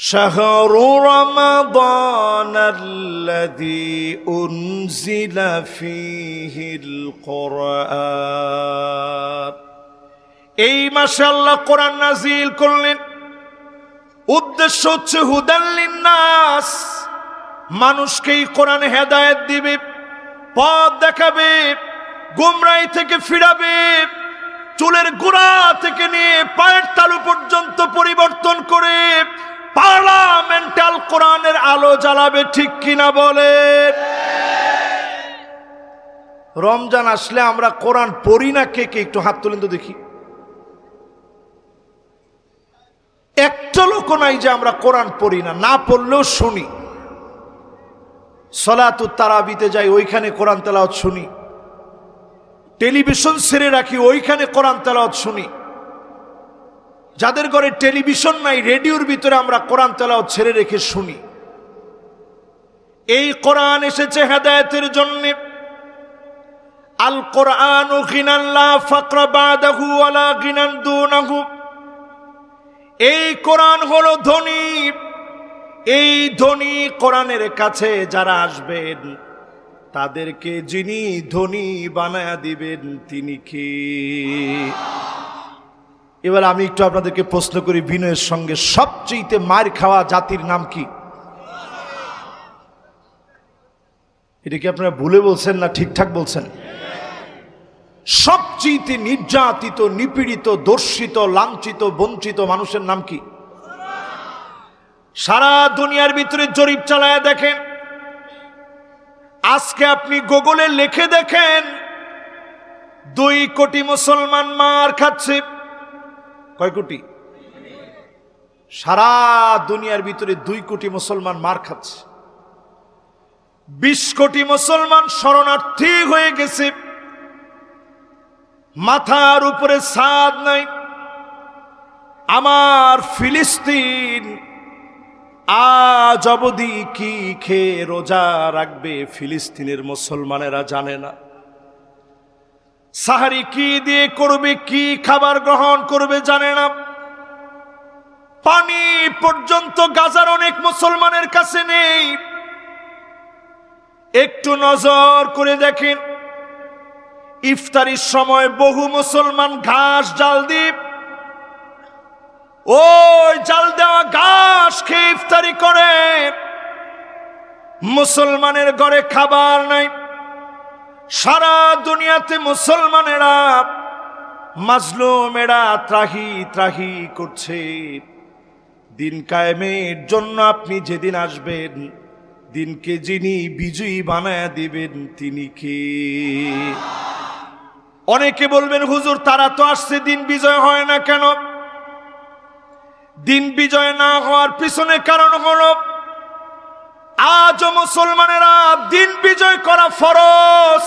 شهر رمضان الذي أنزل فيه القرآن এই মাসে আল্লাহ কোরআন নাজিল করলেন। উদ্দেশ্য হচ্ছে হুদাল লিন্নাস, মানুষকে এই কোরআন হেদায়েত দিবে, পথ দেখাবে, গোমরাহি থেকে ফিরাবে, চুলের গোড়া থেকে নিয়ে পায়ের তালু পর্যন্ত পরিবর্তন করে পার্লামেন্টাল কোরআনের আলো জ্বালাবে। ঠিক কিনা বলে? রমজান আসলে আমরা কোরআন পড়ি না কে কে? একটু হাত তুলেন তো দেখি। একটা লোক নাই যে আমরা কোরআন পড়ি না, না পড়লেও শুনি। সলাতুত তারাবিতে যাই, ওইখানে কোরআন তেলাওয়াত শুনি। টেলিভিশন ছেড়ে রাখি, ওইখানে কোরআন তেলাওয়াত শুনি। যাদের ঘরে টেলিভিশন নাই, রেডিওর ভিতরে আমরা কোরআন তেলাওয়াত ছেড়ে রেখে শুনি। এই কোরআন এসেছে হেদায়েতের জন্য। আল কোরআনু গিনান লা ফাকরা বাদাহু ওয়ালা গিনান দুনাহু। এই কোরআন হলো ধনী। এই ধনী কোরআনের কাছে যারা আসবেন, তাদেরকে যিনি ধনী বানায়া দিবেন তিনি কে? এবার আমি একটু আপনাদেরকে প্রশ্ন করি বিনয়ের সঙ্গে, সবচেয়ে মার খাওয়া জাতির নাম কি? এটা কি আপনারা ভুলে বলছেন না ঠিকঠাক বলছেন? সবচেয়ে নির্যাতিত, নিপীড়িত, দর্শিত, লাঞ্ছিত, বঞ্চিত মানুষের নাম কি? সারা দুনিয়ার ভিতরে জরিপ চালায় দেখেন। আজকে আপনি গুগলে লিখে দেখেন 2 কোটি মুসলমান মার খাচ্ছে। কয় কোটি? সারা দুনিয়ার ভিতরে 2 কোটি মুসলমান মার খাচ্ছে। 20 কোটি মুসলমান শরণার্থী হয়ে গেছে। মাথার উপরে ছাদ নাই। আমার ফিলিস্তিন আজ অবধি কি খেয়ে রোজা রাখবে ফিলিস্তিনের মুসলমানেরা জানে না। সাহারি কি দিয়ে করবে, কি খাবার গ্রহণ করবে জানে না। পানি পর্যন্ত গাজার অনেক মুসলমানের কাছে নেই। একটু নজর করে দেখেন, ইফতারির সময় বহু মুসলমান ঘাস জাল দিয়ে, ওই জাল দেওয়া ঘাস খেয়ে ইফতারি করে। মুসলমানের ঘরে খাবার নাই। সারা দুনিয়াতে মুসলমানেরা, মাজলুমেরা ত্রাহি ত্রাহি করছে। দিন কায়েমের জন্য আপনি যেদিন আসবেন, দিনকে যিনি বিজয়ী বানায়া দিবেন তিনি কে? অনেকে বলবেন, হুজুর তারা তো আসছে, দিন বিজয় হয় না কেন? দিন বিজয় না হওয়ার পিছনে কারণ হলো, আজও মুসলমানেরা দিন বিজয় করা ফরজ,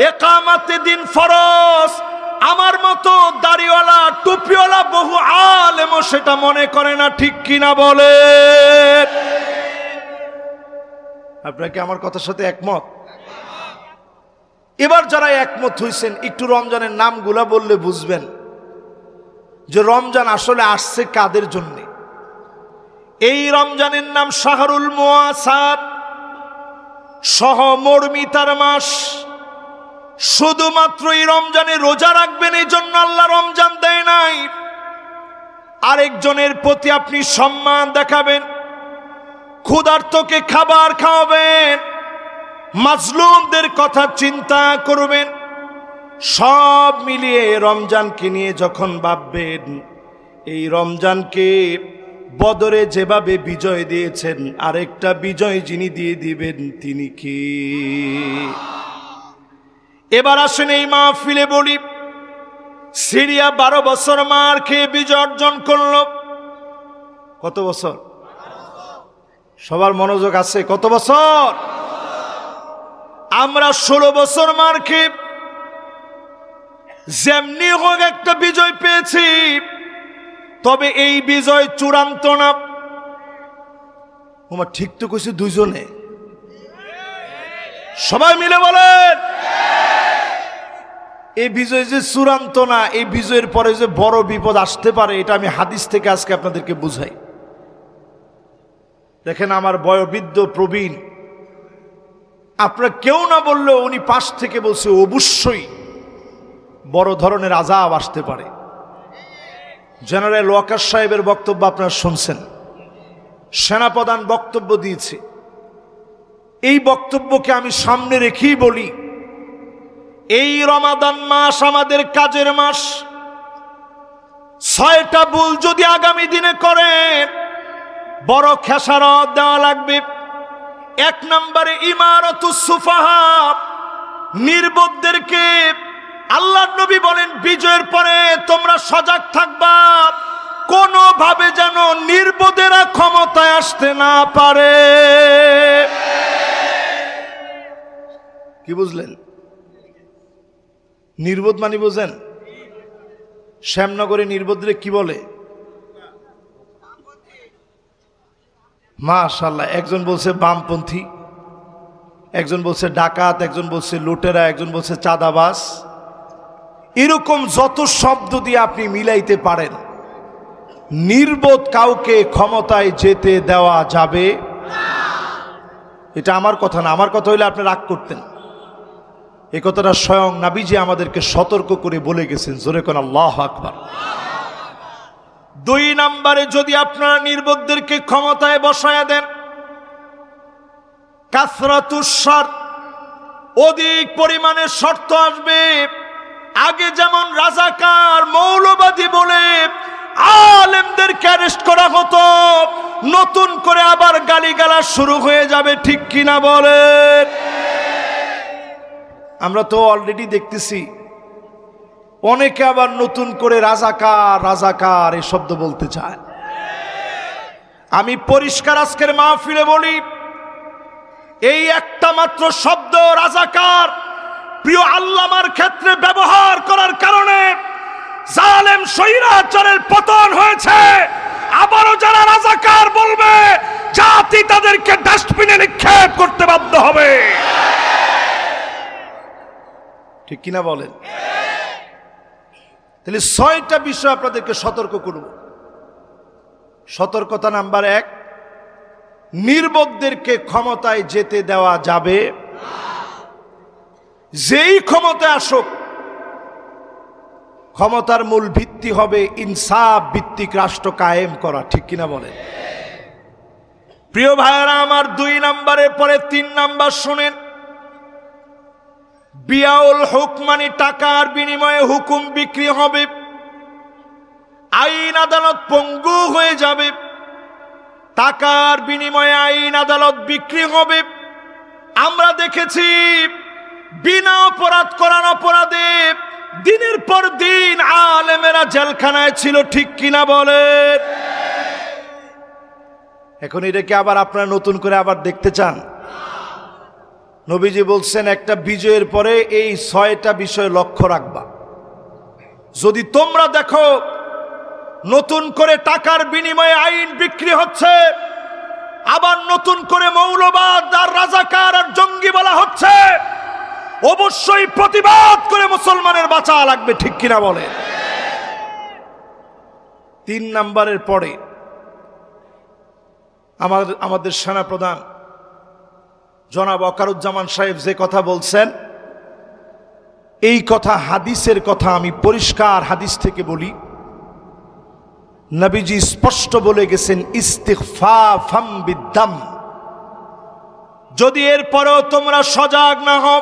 একামাতে দিন ফরজ। আমার মতো দাড়িওয়ালা টুপিওয়ালা বহু আলেমও সেটা মনে করে না। ঠিক কিনা বলে? আপনারা কি আমার কথার সাথে একমত? এবার যারা একমত হইছেন, একটু রমজানের নামগুলা বললে বুঝবেন যে রমজান আসলে আসছে কাদের জন্য। এই রমজানের নাম শাহরুল মুআসাত, সহমর্মিতার মাস। শুধুমাত্র এই রমজানে রোজা রাখবেন, এই জন্য আল্লাহ রমজান দেয় নাই। আরেকজনের প্রতি আপনি সম্মান দেখাবেন, ক্ষুধার্তকে খাবার খাওয়াবেন, মাজলুমদের কথা চিন্তা করবেন। সব মিলিয়ে রমজানকে নিয়ে যখন ভাববেন, এই রমজানকে বদরে যেভাবে বিজয় দিয়েছেন, আরেকটা বিজয় যিনি দিয়ে দিবেন তিনি কি? এবার আসেন এই মাহফিলে বলি, সিরিয়া 12 বছর মার খেয়ে বিজয় অর্জন করল। কত বছর? সবার মনোযোগ আছে? কত বছর? আমরা 16 বছর মার খেয়ে যেমনি হোক একটা বিজয় পেয়েছি, তবে এই বিজয় চূড়ান্ত না। তোমার ঠিক তো কইছে দুইজনে, সবাই মিলে বলেন। এই বিজয় যে চূড়ান্ত না, এই বিজয়ের পরে যে বড় বিপদ আসতে পারে, এটা আমি হাদিস থেকে আজকে আপনাদেরকে বুঝাই। দেখেন আমার বয়োবৃদ্ধ প্রবীণ, আপনারা কেউ না বললেও উনি পাশ থেকে বলছে অবশ্যই বড় ধরনের আযাব আসতে পারে। জেনারেল ওয়াকার সাহেবের বক্তব্য আপনারা শুনছেন, সেনাপ্রধান বক্তব্য দিয়েছে। এই বক্তব্যকে আমি সামনে রেখেই বলি, এই রমাদান মাস আমাদের কাজের মাস। 6টা ভুল যদি আগামী দিনে করেন বড় খেসারত দেওয়া লাগবে। 1 নম্বরে ইমারাতুস সুফাহা, নির্বোধদেরকে আল্লাহর নবী বলেন বিজয়ের পরে তোমরা সজাগ থাকবা, কোনোভাবে যেন নির্বোধেরা ক্ষমতায় আসতে না পারে। কি বুঝলেন? নির্বোধ মানে বুঝেন? শ্যামনগরে নির্বোধরে কি বলে? মাশাআল্লাহ, একজন বলছে বামপন্থী, একজন বলছে ডাকাত, একজন বলছে লুটেরা, একজন বলছে চাঁদাবাজ। এরকম যত শব্দ দিয়ে আপনি মিলাইতে পারেন, নির্বোধ কাউকে ক্ষমতায় যেতে দেওয়া যাবে। এটা আমার কথা না, আমার কথা হইলে আপনি রাগ করতেন। এই কথাটা স্বয়ং নবীজি আমাদেরকে সতর্ক করে বলে গেছেন। জোরে কোন আল্লাহু আকবার। 2 নম্বরে যদি আপনারা নির্বোধদেরকে ক্ষমতায় বসায় দেন, কাসরাতুস শর্ত, অধিক পরিমাণে শর্ত আসবে। আগে যেমন রাজাকার মৌলবাদী বলে আলেমদেরকে অ্যারেস্ট করা হতো, নতুন করে আবার গালিগালাজ শুরু হয়ে যাবে। ঠিক কিনা বলেন? আমরা তো অলরেডি দেখতেছি অনেকে আবার নতুন করে রাজাকার রাজাকার এই শব্দ বলতে চায়। আমি পরিষ্কার আজকের মাহফিলে বলি, এই একটা মাত্র শব্দ রাজাকার প্রিয় আল্লামার ক্ষেত্রে ব্যবহার করার কারণে জালেম স্বৈরাচারের পতন হয়েছে। আবারও যারা রাজাকার বলবে, জাতি তাদেরকে ডাস্টবিনে নিক্ষেপ করতে বাধ্য হবে। ঠিক কিনা বলেন? তাহলে 6টা বিষয় আপনাদেরকে সতর্ক করব। সতর্কতা নাম্বার 1, নির্বোধদেরকে ক্ষমতায় যেতে দেওয়া যাবে। যেই ক্ষমতায় আসুক, ক্ষমতার মূল ভিত্তি হবে ইনসাফ ভিত্তিক রাষ্ট্র কায়েম করা। ঠিক কিনা বলেন? প্রিয় ভাইয়েরা আমার, 2 নম্বরের পরে 3 নাম্বার শুনেন। বিয়াউল হুকমানি, টাকার বিনিময়ে হুকুম বিক্রি হবে, আইন আদালত পঙ্গু হয়ে যাবে। টাকার বিনিময়ে আইন আদালত বিক্রি হবে। আমরা দেখেছি বিনা অপরাধ করার অপরাধে দিনের পর দিন আলেমেরা জেলখানায় ছিল। ঠিক কিনা বলেন? এখন এটাকে আবার আপনারা নতুন করে আবার দেখতে চান? নবীজি বলছেন একটা বিজয়ের পরে এই 6টা বিষয় লক্ষ্য রাখবা। যদি তোমরা দেখো নতুন করে টাকার বিনিময়ে আইন বিক্রি হচ্ছে, আবার নতুন করে মৌলবাদ আর রাজাকার আর জঙ্গি বলা হচ্ছে, অবশ্যই প্রতিবাদ করে মুসলমানের বাঁচা লাগবে। ঠিক কিনা বলে? 3 নম্বরের পরে আমাদের সেনাপ্রধান জনাব ওয়াকারুজ্জামান সাহেব যে কথা বলছেন, এই কথা হাদিসের কথা। আমি পরিষ্কার হাদিস থেকে বলি, নবীজি স্পষ্ট বলে গেছেন ইস্তিগফাফাম বিদ্দাম। যদি এরপরেও তোমরা সজাগ না হও,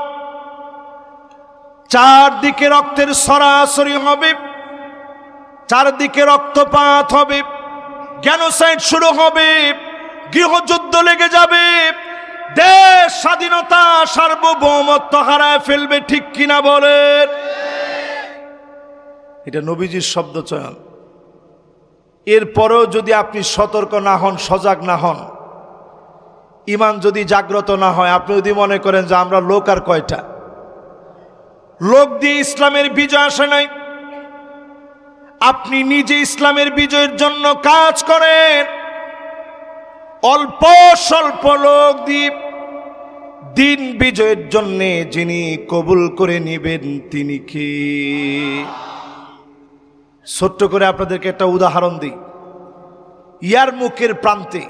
চারদিকে রক্তের সরাসরি হবে, চারদিকে রক্তপাত হবে, জেনোসাইড শুরু হবে, গৃহযুদ্ধ লেগে যাবে, দেশ স্বাধীনতা সার্বভৌমত্ব হারায় ফেলবে। ঠিক কিনা বলেন? এটা নবীজির শব্দ চয়ন। এরপরেও যদি আপনি সতর্ক না হন, সজাগ না হন, ঈমান যদি জাগ্রত না হয়, আপনি যদি মনে করেন যে আমরা লোক আর কয়টা, লোক দিয়ে ইসলামের বিজয় আসে নাই, আপনি নিজে ইসলামের বিজয়ের জন্য কাজ করেন। অল্প স্বল্প লোক দিয়ে দিন বিজয়ের জন্য যিনি কবুল করে নেবেন তিনি কি? ছোট্ট করে আপনাদেরকে একটা উদাহরণ দিই। ইয়ারমুকের প্রান্তে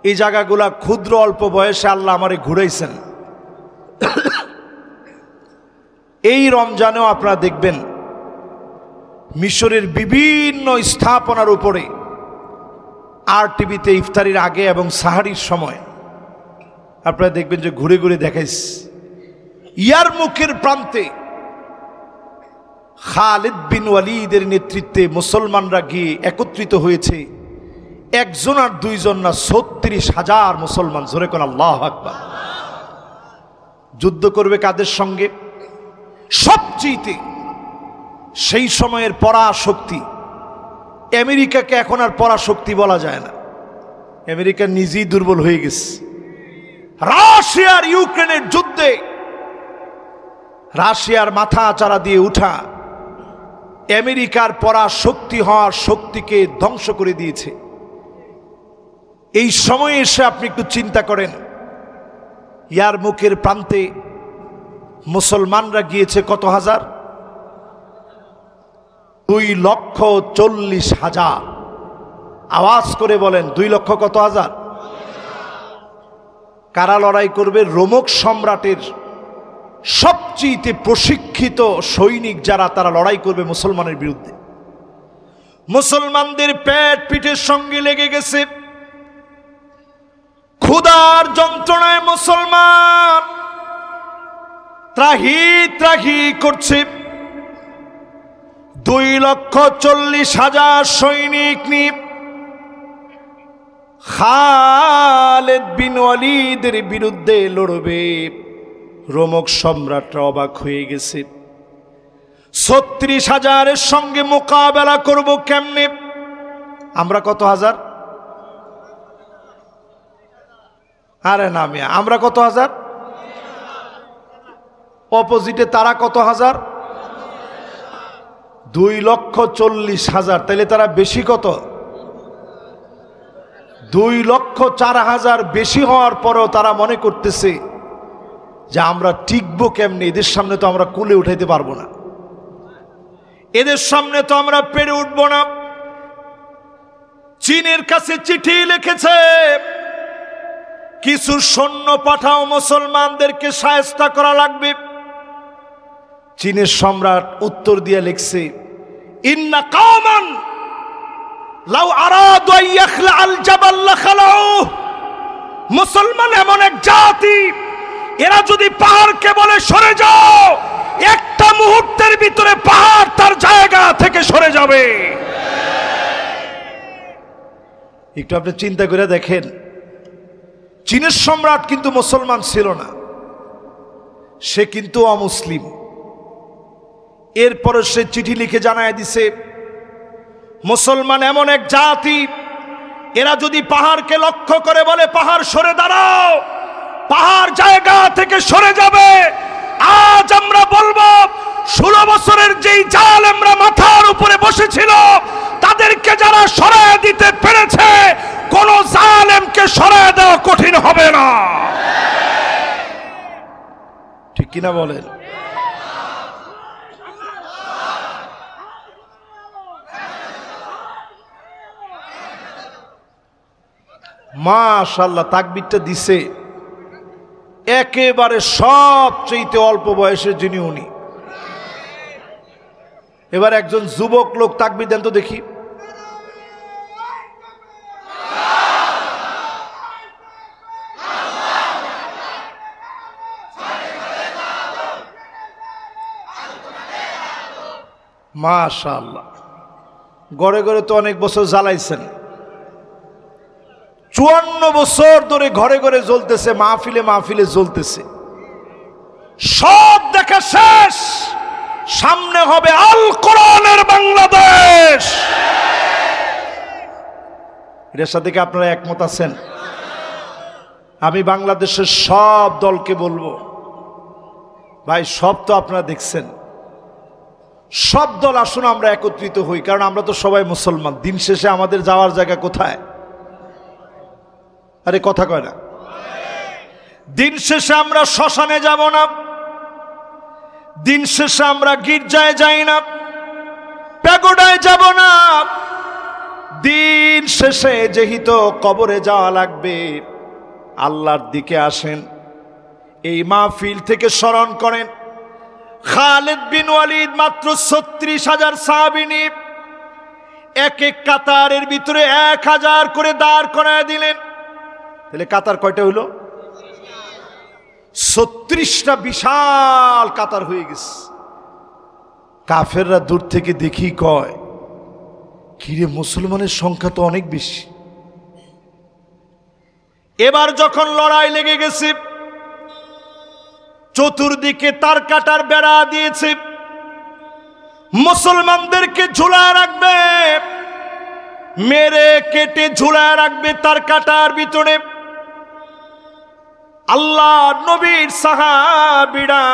এই জায়গাগুলা ক্ষুদ্র অল্প বয়সে আল্লাহ আমারে ঘুরাইছেন। এই রমজানেও আপনারা দেখবেন মিশরের বিভিন্ন স্থাপনার উপরে আর টিভিতে ইফতারির আগে এবং সাহারির সময় আপনারা দেখবেন যে ঘুরে ঘুরে দেখাইছে ইয়ারমুকের প্রান্তে খালিদ বিন ওয়ালিদের নেতৃত্বে মুসলমানরা গিয়ে একত্রিত হয়েছে। একজন আর দুইজন না, ৩৬,০০০ মুসলমান। জোরে কোন আল্লাহু আকবার। যুদ্ধ করবে কাদের সঙ্গে? সবচেয়ে সেই সময়ের পরাশক্তি আমেরিকাকে এখন আর পরাশক্তি বলা যায় না। আমেরিকা নিজেই দুর্বল হয়ে গেছে। রাশিয়ার ইউক্রেনের যুদ্ধে রাশিয়ার মাথা চারা দিয়ে উঠা আমেরিকার পরাশক্তি হওয়ার শক্তিকে ধ্বংস করে দিয়েছে। এই সময়ে এসে আপনি একটু চিন্তা করেন, ইয়ারমুকের প্রান্তে মুসলমানরা গিয়েছে কত হাজার? 2,40,000। আওয়াজ করে বলেন 2,00,000 কত হাজার? কারা লড়াই করবে? রোমক সম্রাটের সবচেয়ে প্রশিক্ষিত সৈনিক যারা, তারা লড়াই করবে মুসলমানের বিরুদ্ধে। মুসলমানদের পেট পিঠের সঙ্গে লেগে গেছে। ক্ষুধার যন্ত্রণায় মুসলমান ত্রাহি ত্রাহি করছে। 2,40,000 সৈনিক নিয়ে খালিদ বিন ওয়ালিদের বিরুদ্ধে লড়বে। রোমক সম্রাটরা অবাক হয়ে গেছে। 36,000-এর সঙ্গে মোকাবেলা করব কেমনে? আমরা কত হাজার? আরে না মিয়া, আমরা কত হাজার? অপোজিটে তারা কত হাজার? 2,40,000। তাইলে তারা বেশি কত? 2,04,000 বেশি হওয়ার পরেও তারা মনে করতেছে যে আমরা টিকবো কেমনে, এদের সামনে তো আমরা কুলে উঠাইতে পারবো না, এদের সামনে তো আমরা পেরে উঠবো না। চীনের কাছে চিঠি লিখেছে, কিছু সৈন্য পাঠাও, মুসলমানদেরকে শায়েস্তা করা লাগবে। চীনের সম্রাট উত্তর দিয়ে লিখছে, ইন্না কওমান লাউ আরাদু আন ইয়াখলাআল জাবাল লাখালাউ। মুসলমান এমন এক জাতি, এরা যদি পাহাড়কে বলে সরে যাও, একটা মুহূর্তের ভিতরে পাহাড় তার জায়গা থেকে সরে যাবে। একটু আপনি চিন্তা করে দেখেন, চীনের সম্রাট কিন্তু মুসলমান ছিল না, সে কিন্তু অমুসলিম। এরপরে সে চিঠি লিখে জানায় দিছে, মুসলমান এমন এক জাতি, এরা যদি পাহাড়কে লক্ষ্য করে বলে পাহাড় সরে দাঁড়াও, পাহাড় জায়গা থেকে সরে যাবে। আজ আমরা বলবো 16 বছরের যেই জালেমরা মাথার উপরে বসেছিল, তাদেরকে যারা সরায় দিতে পেরেছে, কোন জালেমকে সরায় দেওয়া কঠিন হবে না। ঠিক কিনা বলেন? মাশাআল্লাহ, তাকবীরটা দিছে একেবারে সবচেয়ে অল্প বয়সের যিনি, উনি। এবার একজন যুবক লোক তাকবীর দেন তো দেখি। মাশাআল্লাহ, গড়ে গড়ে তো অনেক বছর জ্বালাইছেন। 54 বছর ধরে ঘরে ঘরে জ্বলতেছে, মাহফিলে মাহফিলে জ্বলতেছে। সব দেখা শেষ, সামনে হবে আল কোরআনের বাংলাদেশ। এর সাথে কি আপনারা একমত আছেন? আমি বাংলাদেশের সব দলকে বলবো, ভাই সব তো আপনারা দেখছেন, সব দল আসুন আমরা একত্রিত হই, কারণ আমরা তো সবাই মুসলমান। দিন শেষে আমাদের যাওয়ার জায়গা কোথায়? আরে কথা কয় না। দিন শেষে আমরা শ্মশানে যাব না, দিন শেষে আমরা গির্জায় যাই না, প্যাগোডায় যাব না, দিন শেষে যেহেতু কবরে যাওয়া লাগবে, আল্লাহর দিকে আসেন, এই মাহফিল থেকে স্মরণ করেন খালিদ বিন ওয়ালিদ মাত্র ৩৬,০০০ সাহাবী নিয়ে এক এক কাতারের ভিতরে ১,০০০ করে দাঁড় করায় দিলেন। তাহলে কাতার কয়টা হইল? ৩৬টা বিশাল কাতার হয়ে গেছে। কাফেররা দূর থেকে দেখি কয়, কিরে মুসলমানের সংখ্যা তো অনেক বেশি। এবার যখন লড়াই লেগে গেছে, চতুর্দিকে তার কাটার বেড়া দিয়েছে, মুসলমানদেরকে ঝুলায় রাখবে, মেরে কেটে ঝুলায় রাখবে তার কাটার ভিতরে। আল্লাহ নবীর সাহাবীরা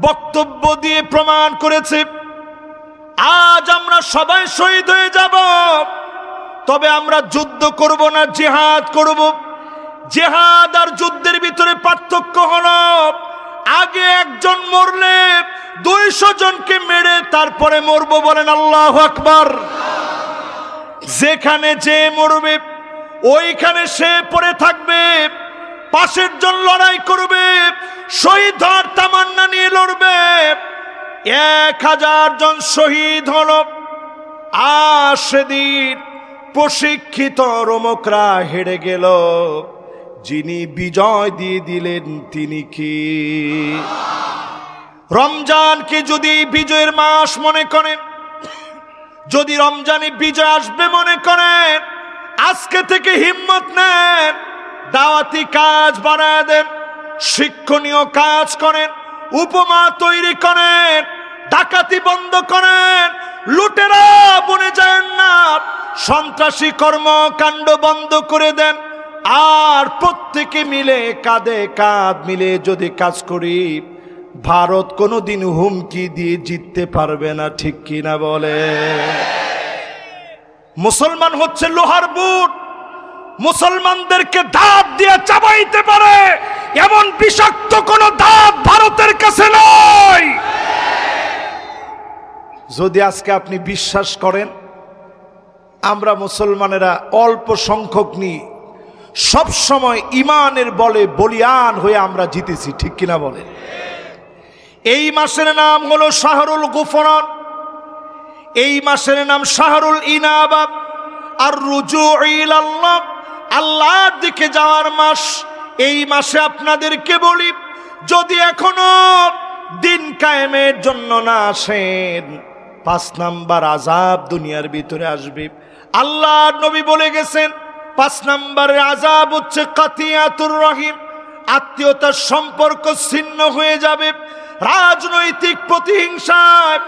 বক্তব্য দিয়ে প্রমাণ করেছে, আজ আমরা সবাই শহীদ হয়ে যাব, তবে আমরা যুদ্ধ করব না, জিহাদ করব। জিহাদ আর যুদ্ধের ভিতরে পার্থক্য হলো, আগে একজন মরলে ২০০ জনকে মেরে তারপরে মরব। বলেন আল্লাহু আকবার। যেখানে যে মরবে ওইখানে সে পড়ে থাকবে, পাশের জন লড়াই করবে, শহীদ হওয়ার তামান্না নিয়ে লড়বে। ১,০০০ জন শহীদ হল। আর সেদিন প্রশিক্ষিত রোমকরা হেরে গেল, যিনি বিজয় দিয়ে দিলেন তিনি কি? রমজানকে যদি বিজয়ের মাস মনে করেন, যদি রমজানে বিজয় আসবে মনে করেন, আজকে থেকে হিম্মত নেন, দাওয়াতি কাজ বাড়ায় দেন, শিক্ষণীয় কাজ করেন, উপমা তৈরি করেন, ডাকাতি বন্ধ করেন, লুটেরা বনে যায় না, সন্ত্রাসী কর্মকাণ্ড বন্ধ করে দেন। আর প্রত্যেকে মিলে কাঁধে কাঁধ মিলে যদি কাজ করি, ভারত কোনোদিন হুমকি দিয়ে জিততে পারবে না। ঠিক কিনা বলে? মুসলমান হচ্ছে লোহার বুট, মুসলমানদেরকে দাঁত দিয়ে চাবাইতে পারে এমন বিষাক্ত কোন দাঁত ভারতের কাছে নয়। যদি আজকে আপনি বিশ্বাস করেন আমরা মুসলমানেরা অল্প সংখ্যক নিয়ে সব সময় ইমানের বলে বলিয়ান হয়ে আমরা জিতেছি, ঠিক কিনা বলেন? এই মাসের নাম হলো শাহরুল গুফরান, এই মাসের নাম শাহরুল ইনাবা আর রুজু ইলাল্লাহ, আল্লাহর দিকে যাওয়ার মাস। এই মাসে আপনাদেরকে বলি, যদি এখনো দিন কায়েমের জন্য না আসেন, ৫ নাম্বার আযাব দুনিয়ার ভিতরে আসবে। আল্লাহর নবী বলে গেছেন ৫ নম্বরের আযাব হচ্ছে কাতিয়াতুর রহিম, আত্মীয়তার সম্পর্ক ছিন্ন হয়ে যাবে। রাজনৈতিক প্রতিহিংসায়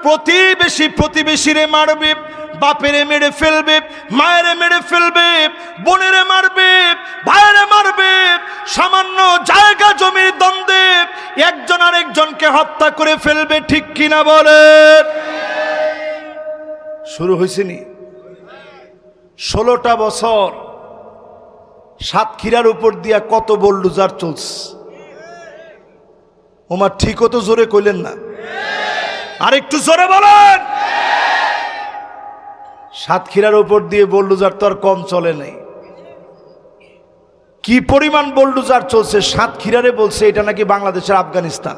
প্রতিবেশী প্রতিবেশীরে মারবে, বাপেরে মেরে ফেলবে, মায়েরে মেরে ফেলবে, বোনেরে মারবে, ভাইয়েরে মারবে, সামান্য জায়গা জমির দ্বন্দ্বে একজন আরেকজনকে হত্যা করে ফেলবে। ঠিক কিনা বলেন? শুরু হয়েছে নি? 16টা বছর সাতক্ষীরার উপর দিয়া কত বুলডোজার চলছে। ওমা ঠিকও তো জোরে কইলেন না, আর একটু জোরে বলেন। সাতক্ষীরার উপর দিয়ে বুলডোজার তো আর কম চলে নাই। কি পরিমাণ বুলডোজার চলছে সাতক্ষীরারে, বলছে এটা নাকি বাংলাদেশের আফগানিস্তান।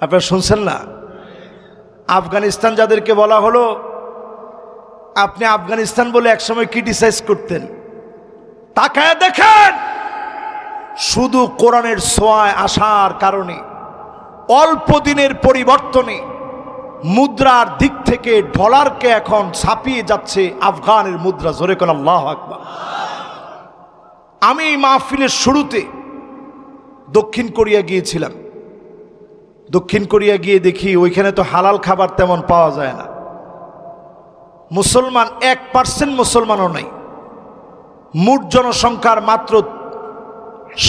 আপনারা শুনছেন না? আফগানিস্তান যাদেরকে বলা হলো, আপনি আফগানিস্তান বলে একসময় ক্রিটিসাইজ করতেন, তাকায় দেখেন শুধু কোরআনের ছোঁয়ায় আসার কারণে অল্প দিনের পরিবর্তনে মুদ্রার দিক থেকে ডলারকে এখন ছাপিয়ে যাচ্ছে আফগানের মুদ্রা। জোরে কোন আল্লাহু আকবার। আমি মাহফিলের শুরুতে দক্ষিণ কোরিয়া গিয়েছিলাম। দক্ষিণ কোরিয়া গিয়ে দেখি ওইখানে তো হালাল খাবার তেমন পাওয়া যায় না। মুসলমান 1% মুসলমানও নাই। মোট জনসংখ্যার মাত্র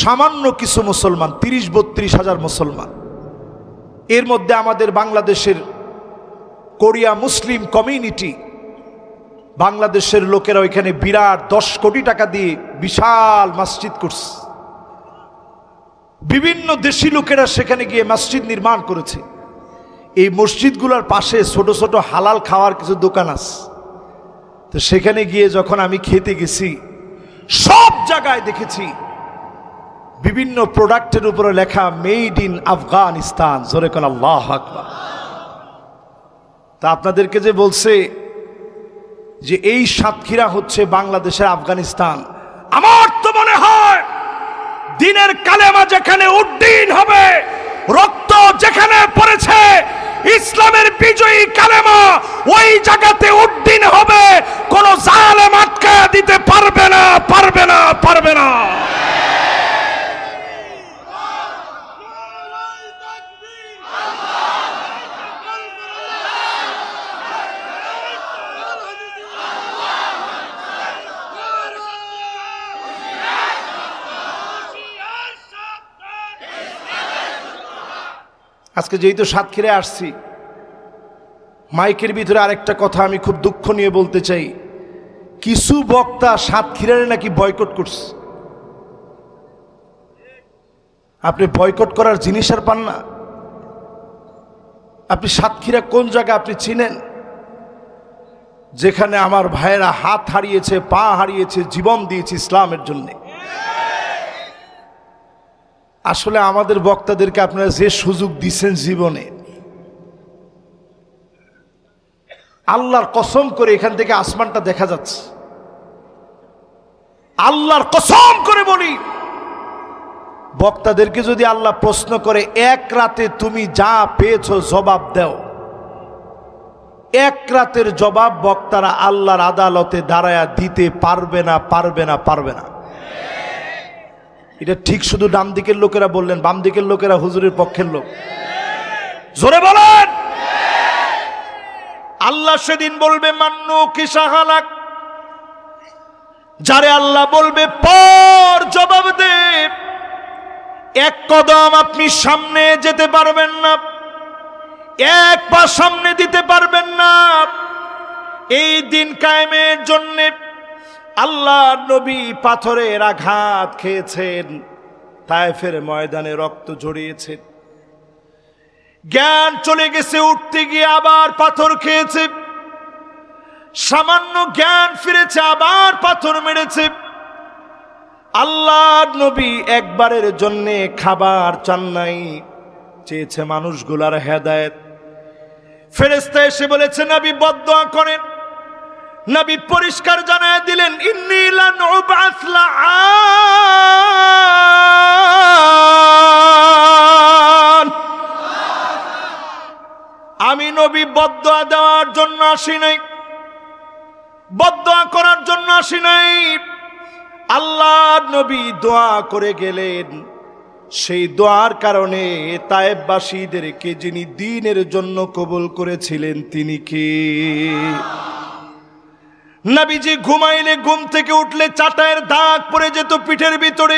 সামান্য কিছু মুসলমান, 30-32 হাজার মুসলমান। এর মধ্যে আমাদের বাংলাদেশের কোরিয়া মুসলিম কমিউনিটি, বাংলাদেশের লোকেরা ওইখানে বিরাট 10 কোটি টাকা দিয়ে বিশাল মসজিদ করছে। বিভিন্ন দেশি লোকেরা সেখানে গিয়ে মসজিদ নির্মাণ করেছে। এই মসজিদগুলোর পাশে ছোট ছোট হালাল খাওয়ার কিছু দোকান আছে। তো সেখানে গিয়ে যখন আমি খেতে গেছি, সব জায়গায় দেখেছি বিভিন্ন প্রোডাক্টের উপরে লেখা মেড ইন আফগানিস্তান। জোরে কোন আল্লাহু আকবার। তা আপনাদেরকে যে বলছে যে এই সাতক্ষীরা হচ্ছে বাংলাদেশের আফগানিস্তান, আমার তো মনে হয় দিনের কালেমা যেখানে উড্ডীন হবে, রক্ত যেখানে পড়েছে, ইসলামের বিজয়ী কালেমা ওই জায়গাতে উড্ডীন হবে। কোন জালেম আটকা দিতে পারবে না, পারবে না, পারবে না। আজকে যেহেতু সাতক্ষীরায় আসছি, মাইকের ভিতরে আরেকটা কথা আমি খুব দুঃখ নিয়ে বলতে চাই। কিছু বক্তা সাতক্ষীরারে নাকি বয়কট করছে। আপনি বয়কট করার জিনিস আর পান না? আপনি সাতক্ষীরা কোন জায়গা আপনি চিনেন? যেখানে আমার ভাইয়েরা হাত হারিয়েছে, পা হারিয়েছে, জীবন দিয়েছে ইসলামের জন্য। আসলে আমাদের বক্তাদেরকে আপনারা যে সুযোগ দিচ্ছেন জীবনে, আল্লাহর কসম করে এখান থেকে আসমানটা দেখা যাচ্ছে। আল্লাহর কসম করে বলি, বক্তাদেরকে যদি আল্লাহ প্রশ্ন করে এক রাতে তুমি যা পেয়েছো জবাব দাও, এক রাতের জবাব বক্তারা আল্লাহর আদালতে দাঁড়ায়া দিতে পারবে না, পারবে না, পারবে না। এটা ঠিক শুধু ডান দিকের লোকেরা বললেন, বাম দিকের লোকেরা হুজুরের পক্ষের লোক? জোরে বলেন। আল্লাহ সেদিন বলবে মান্নু কি সাহালাক, যারে আল্লাহ বলবে পর জবাব দে, এক কদম আপনি সামনে যেতে পারবেন না, এক পা সামনে দিতে পারবেন না। এই দিন কায়েমের জন্য আল্লাহ নবী পাথরের আঘাত খেয়েছেন, তায়েফের ময়দানে রক্ত ঝরিয়েছেন, জ্ঞান চলে গেছে, উঠতে গিয়ে আবার পাথর খেয়েছে, সামান্য জ্ঞান ফিরেছে, আবার পাথর মেরেছে। আল্লাহ নবী একবারের জন্য খাবার চান নাই, চেয়েছে মানুষগুলার হেদায়েত। ফেরেশতা এসে বলেছে নবী বদদুয়া করেন। নবী পরিষ্কার জানায় দিলেন ইন্নী লান উবআস লাআন, আমি নবী বদদুয়া দেওয়ার জন্য আসি নাই, বদদুয়া করার জন্য আসি নাই। আল্লাহ নবী দোয়া করে গেলেন, সেই দোয়ার কারণে তায়েফবাসীদেরকে যিনি দ্বীনের জন্য কবুল করেছিলেন তিনি কে? নবীজি ঘুমাইলে ঘুম থেকে উঠলে চাটায়ের দাগ পড়ে যেত পিঠের ভিতরে।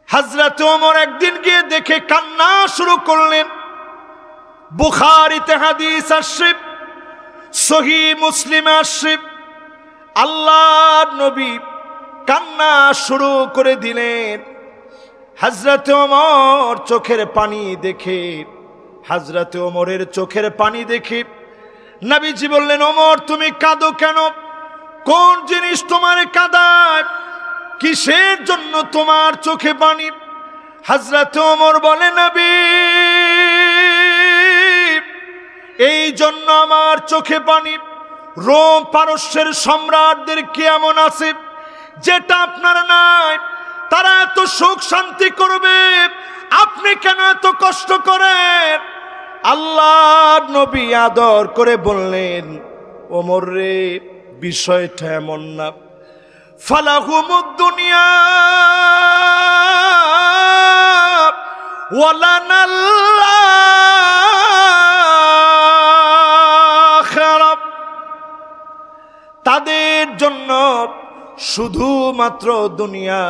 হযরত ওমর একদিন গিয়ে দেখে কান্না শুরু করলেন। বুখারীতে হাদিস আসছে, সহিহ মুসলিমে আসছে, আল্লাহর নবী কান্না শুরু করে দিলেন। হযরত ওমর চোখের পানি দেখে, হযরত ওমরের চোখের পানি দেখে নবীজি বললেন ওমর তুমি কাঁদো কেন? কোন জিনিস তোমার কাঁদায়? কিসের জন্য তোমার চোখে পানি? হযরত ওমর বলে নবী এই জন্য আমার চোখে পানি, রোম পারস্যের সম্রাটদের কি এমন আছে যেটা আপনার নাই? তারা এত সুখ শান্তি করবে, আপনি কেন এত কষ্ট করেন? আল্লাহ নবী আদর করে বললেন ওমর রে বিষয়টা এমন না, ফালাহুমুদ দুনিয়া ওয়ালানাল আখিরাহ, তাদের জন্য শুধুমাত্র দুনিয়া,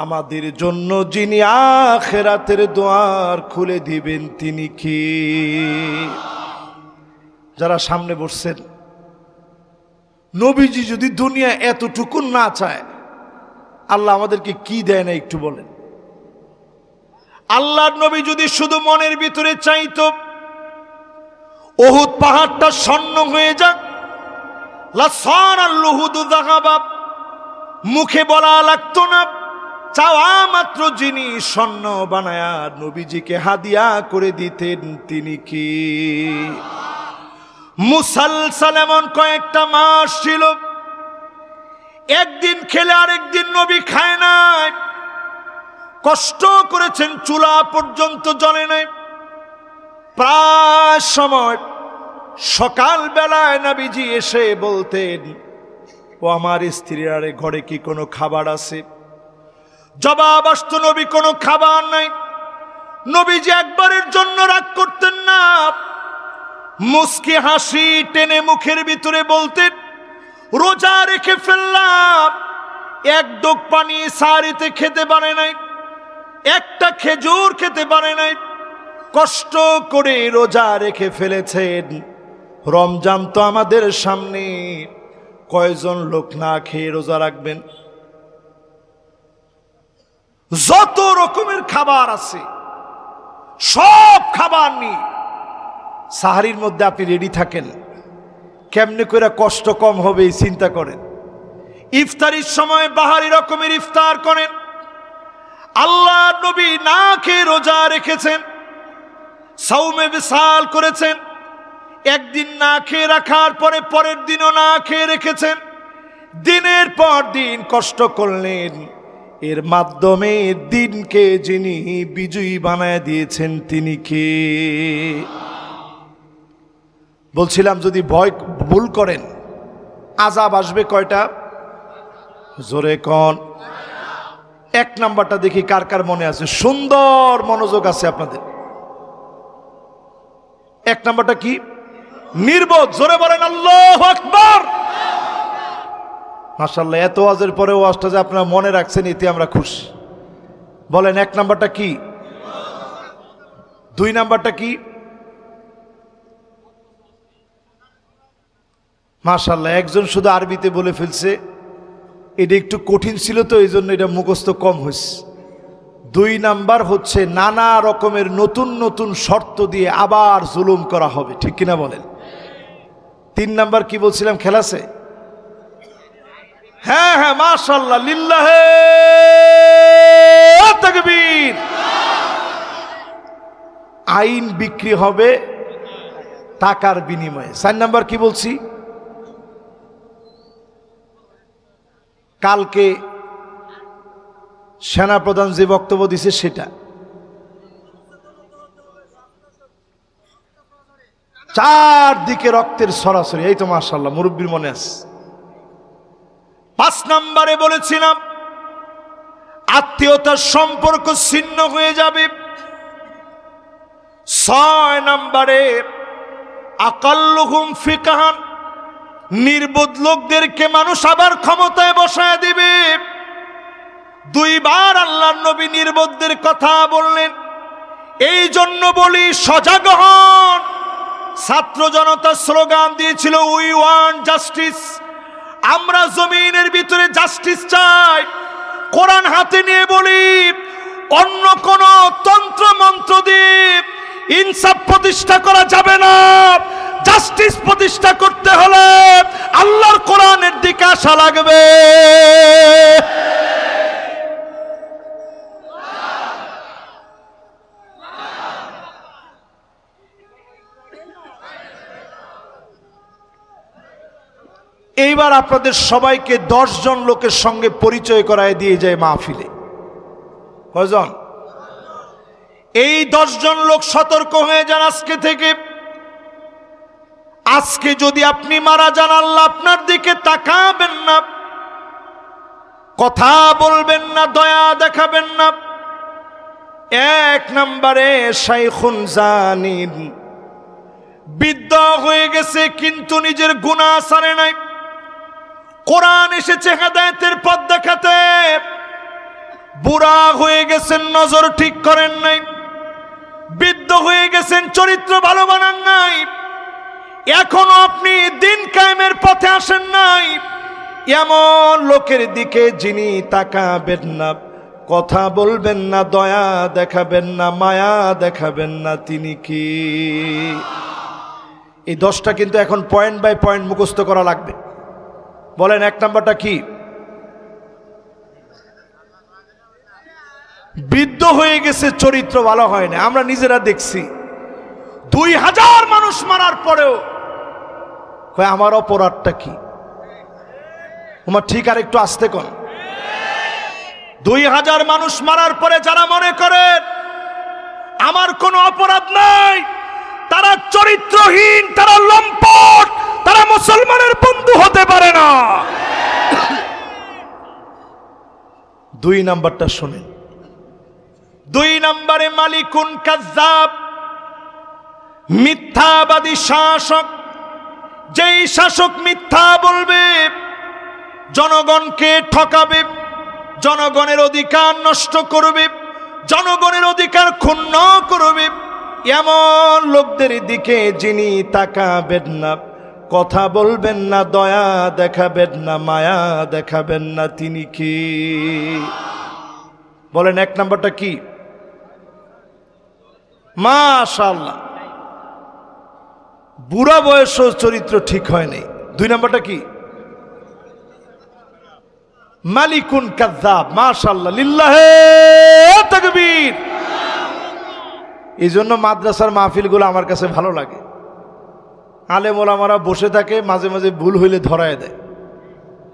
আমাদের জন্য যিনি আখিরাতের দ্বার খুলে দিবেন তিনি কি? যারা সামনে বসছেন, নবীজি যদি দুনিয়া এতটুকু না চায়, আল্লাহ আমাদেরকে কি দেয় না একটু বলেন? আল্লাহর নবী যদি শুধু মনের ভিতরে চাইতো উহুদ পাহাড়টা স্বর্ণ হয়ে যাক, লাসারাল উহুদু যাহাবা, মুখে বলা লাগতো না, চাওয়া মাত্র যিনি স্বর্ণ বানায়া নবীজিকে হাদিয়া করে দিতেন তিনি কি? মুসালসাল এমন কয়েকটা মাস ছিল, একদিন খেলে আরেকদিন নবী খায় নাই, কষ্ট করেছেন, চুলা পর্যন্ত জ্বলে নাই। প্রায় সময় সকাল বেলায় নবীজি এসে বলতেন, ও আমার স্ত্রীরা রে, ঘরে কি কোনো খাবার আছে? জবাব আসতো, নবী কোনো খাবার নাই। নবীজি একবারের জন্য রাগ করতেন না, মুস্কি হাসি টেনে মুখের ভিতরে বলতেন, রোজা রেখে ফেললাম, এক ডোক পানি সারিতে খেতে পারে নাই, একটা খেজুর খেতে পারে নাই, কষ্ট করে রোজা রেখে ফেলেছেন। রমজান তো আমাদের সামনে, কয়জন লোক না খেয়ে রোজা রাখবেন? যত রকমের খাবার আছে সব খাবার নিয়ে সাহারির মধ্যে আপনি রেডি থাকেন, কেমনে করে কষ্ট কম হবে এই চিন্তা করেন। ইফতারির সময় বাহারি রকমের ইফতার করেন। আল্লাহ নবী না খেয়ে রোজা রেখেছেন, সাওমে বিসাল করেছেন, একদিন না খেয়ে রাখার পরে পরের দিনও না খেয়ে রেখেছেন, দিনের পর দিন কষ্ট করলেন। এর মাধ্যমে দিনকে যিনি বিজয়ী বানায় দিয়েছেন তিনি কে? বলছিলাম যদি ভুল করেন আযাব আসবে কয়টা? জোরে কোন? এক নাম্বারটা দেখি কার কার মনে আছে, সুন্দর মনোযোগ আছে আপনাদের। এক নাম্বারটা কি? নির্বোধ। জোরে বলেন আল্লাহু আকবার। মাশাআল্লাহ, এত ওয়াজের পরে ওয়াজটা যে আপনারা মনে রাখছেন এতে আমরা খুশি। বলেন এক নাম্বারটা কি? দুই নাম্বারটা কি? মাশাআল্লাহ, একজন শুধু আরবিতে বলে ফেলছে, এটা একটু কঠিন ছিল তো এই জন্য এটা মুখস্থ কম হয়েছে। দুই নাম্বার হচ্ছে নানা রকমের নতুন নতুন শর্ত দিয়ে আবার জুলুম করা হবে, ঠিক কিনা বলেন? তিন নাম্বার কি বলছিলাম, খেলাছে? হ্যাঁ হ্যাঁ, মাশাআল্লাহ, লিল্লাহে তাকবীর। আইন বিক্রি হবে টাকার বিনিময়ে। চার নাম্বার কি বলছি? কালকে সেনাপ্রধান যে বক্তব্য দিছে সেটা। চারদিকে রক্তের সরাসরি, এই তো মাশাআল্লাহ মুরব্বীর মনে আছে। পাঁচ নম্বরে বলেছিলাম আত্মীয়তার সম্পর্ক ছিন্ন হয়ে যাবে। ছয় নম্বরে আকাল্লুহুম ফিকহান, নির্বোধ লোকদেরকে মানুষ আবার ক্ষমতায় বসায় দিবে। দুইবার আল্লাহর নবী নির্বোধদের কথা বললেন। এই জন্য বলি সজাগ হন। ছাত্র জনতা স্লোগান দিয়েছিল, উই ওয়ান্ট জাস্টিস, আমরা জমিনের ভিতরে জাস্টিস চাই। কোরআন হাতে নিয়ে বলি, অন্য কোন তন্ত্র মন্ত্র দিয়ে ইনসাফ প্রতিষ্ঠা করা যাবে না। জাস্টিস প্রতিষ্ঠা করতে হলে আল্লাহর কোরআনের দিকে আসা লাগবে। এইবার আপনাদের সবাইকে 10 জন লোকের সঙ্গে পরিচয় করায় দিয়ে যায় মাহফিলে। কয়জন? এই 10 জন লোক সতর্ক হয়ে যান আজকে থেকে। আজকে যদি আপনি মারা যান, আল্লাহ আপনার দিকে তাকাবেন না, কথা বলবেন না, দয়া দেখাবেন না। এক নম্বরে শাইখুন জানিন, বৃদ্ধ হয়ে গেছে কিন্তু নিজের গুনাহ ছাড়ে নাই। কোরআন এসেছে হেদায়েতের পথ দেখাতে। বুড়া হয়ে গেছেন, নজর ঠিক করেন নাই। বৃদ্ধ হয়ে গেছেন, চরিত্র ভালো বানান নাই। এখনো আপনি দিন কায়েমের পথে আসেন নাই। এমন লোকের দিকে যিনি তাকাবেন না, কথা বলবেন না, দয়া দেখাবেন না, মায়া দেখাবেন না, তিনি কি? এই 10টা কিন্তু এখন পয়েন্ট বাই পয়েন্ট মুখস্থ করা লাগবে। বলেন 1 নাম্বারটা কি? বৃদ্ধ হয়ে গেছে, চরিত্র ভালো হয় না, আমরা নিজেরা দেখছি। 2000 মানুষ মারার পরেও আমার অপরাধটা কি? তোমার ঠিক আর একটু আস্তে কোন। 2000 মানুষ মারার পরে যারা মনে করে আমার কোনো অপরাধ নাই, তারা চরিত্রহীন, তারা লম্পট, তারা মুসলমানের বন্ধু হতে পারে না। 2 নাম্বারটা শুনেন। 2 নম্বরে মালিকুন কাজ্জাব, মিথ্যাবাদী শাসক। যেই শাসক মিথ্যা বলবে, জনগণকে ঠকাবে, জনগণের অধিকার নষ্ট করবে, জনগণের অধিকার ক্ষুণ্ণ করবে, এমন লোকদের দিকে যিনি তাকাবেন না, কথা বলবেন না, দয়া দেখাবেন না, মায়া দেখাবেন না, তিনি কি? বলেন 1 নাম্বারটা কি? মাশাআল্লাহ, বুড়া বয়সও চরিত্র ঠিক হয় নাই। 2 নাম্বারটা কি? মালিকুন কাজ্জাব। মাশাআল্লাহ, লিল্লাহে তাকবীর। এই জন্য মাদ্রাসার মাহফিলগুলো আমার কাছে ভালো লাগে। আলেম ওলামারা বসে থাকে, মাঝে মাঝে ভুল হইলে ধরায় দেয়।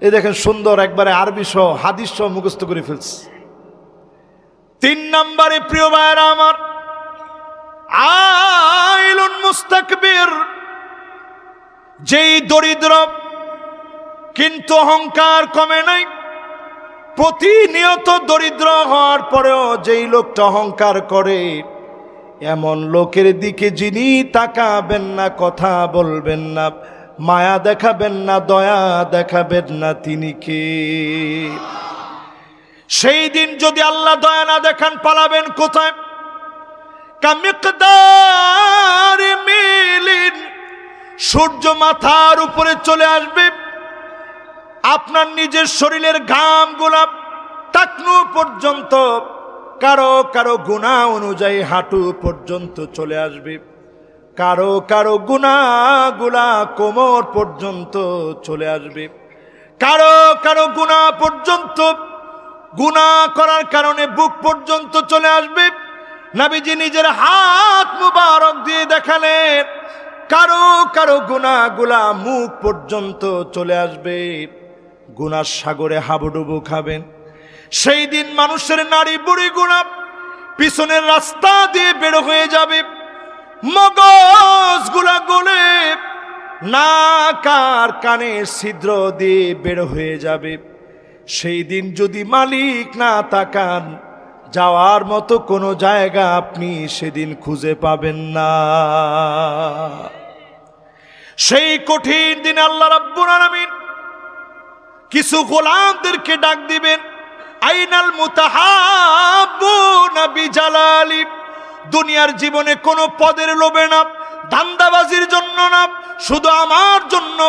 এই দেখেন সুন্দর একবারে আরবি সহ হাদিস সহ মুখস্থ করে ফেলছে। 3 নম্বরে প্রিয় ভাইরা আমার, আইলুন মুস্তাকবির। যেই দরিদ্র কিন্তু অহংকার কমে নাই, প্রতিনিয়ত দরিদ্র হওয়ার পরেও যেই লোকটা অহংকার করে, এমন লোকের দিকে যিনি তাকাবেন না, কথা বলবেন না, মায়া দেখাবেন না, দয়া দেখাবেন না, তিনি কে? সেই দিন যদি আল্লাহ দয়া না দেখান, পালাবেন কোথায়? কামিকদার মিলিন, সূর্য মাথার উপরে চলে আসবে, আপনার নিজের শরীরের ঘাম গোলাপ টাকনু পর্যন্ত, কারো কারো গুনাহ অনুযায়ী হাঁটু পর্যন্ত চলে আসবে, কারো কারো গুনাহগুলা কোমর পর্যন্ত চলে আসবে, কারো কারো গুনাহ পর্যন্ত, গুনাহ করার কারণে বুক পর্যন্ত চলে আসবে। নবীজি নিজের হাত মুবারক দিয়ে দেখালেন, কারো কারো গুনাহগুলা মুখ পর্যন্ত চলে আসবে, গুনার সাগরে হাবুডুবু খাবেন। সেই দিন মানুষের নারী বুড়ি গুনাহ পিছনের রাস্তা দিয়ে বের হয়ে যাবে, মগজগুলা গলে নাক আর কানের ছিদ্র দিয়ে বের হয়ে যাবে। সেই দিন যদি মালিক না তাকান, যাওয়ার মতো কোনো জায়গা আপনি সেদিন খুঁজে পাবেন না। সেই কঠিন দিন আল্লাহ রাব্বুল আলামিন কিছু গোলামদেরকে ডাক দিবেন, আইনাল মুতাহাব্বুনা বিজালালি। দুনিয়ার জীবনে কোনো পদের লোভে না, ধান্দাবাজির জন্য না, শুধু আমার জন্য,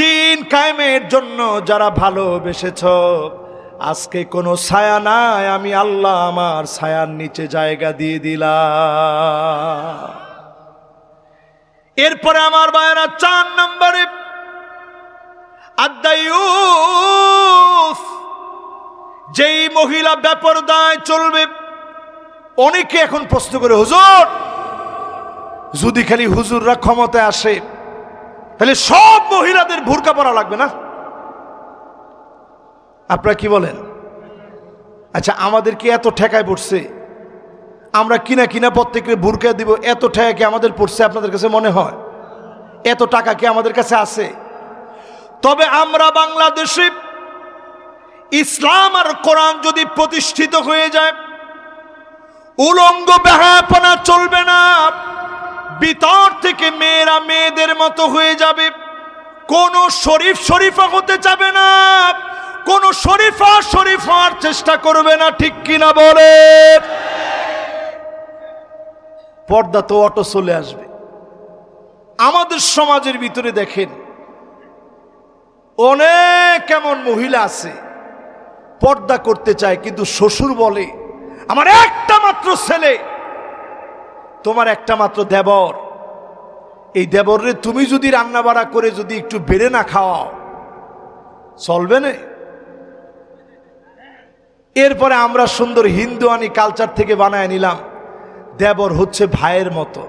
দিন কায়েমের জন্য যারা ভালোবেসেছ, আজকে কোনো ছায়া নাই, আমি আল্লাহ আমার ছায়ার নিচে জায়গা দিয়ে দিলাম। এরপরে আমার ভাইয়েরা 4 নম্বরে আদায়ুস। যেই মহিলা বেপরদায় চলবে। অনেকে এখন প্রশ্ন করে, হুজুর যদি খালি হুজুররা ক্ষমতায় আসে তাহলে সব মহিলাদের বুরকা পরা লাগবে না? আপনারা কি বলেন? আচ্ছা, আমাদের কি এত ঠেকায় পড়ছে? আমরা কিনা প্রত্যেকের বুরকা দিব, এত ঠেকা কি আমাদের পড়ছে আপনাদের কাছে মনে হয়? এত টাকা কি আমাদের কাছে আছে? তবে আমরা বাংলাদেশে ইসলাম আর কোরআন যদি প্রতিষ্ঠিত হয়ে যায়, উলঙ্গ বেহায়াপনা চলবে না, ভিতর থেকে মেয়েরা মেয়েদের মতো হয়ে যাবে, কোন শরীফা হতে যাবে না, কোন শরীফ হওয়ার চেষ্টা করবে না, ঠিক কিনা বলে? পর্দা তো অটো চলে আসবে। আমাদের সমাজের ভিতরে দেখেন অনেক এমন মহিলা আছে পর্দা করতে চায়, কিন্তু শ্বশুর বলে আমার একটা মাত্র ছেলে, তোমার একটা মাত্র দেবর, এই দেবরে তুমি যদি রান্না বাড়া করে যদি একটু বেড়ে না খাওয়াও চলবে না। এরপরে আমরা সুন্দর হিন্দুয়ানি কালচার থেকে বানায় নিলাম দেবর হচ্ছে ভাইয়ের মতো।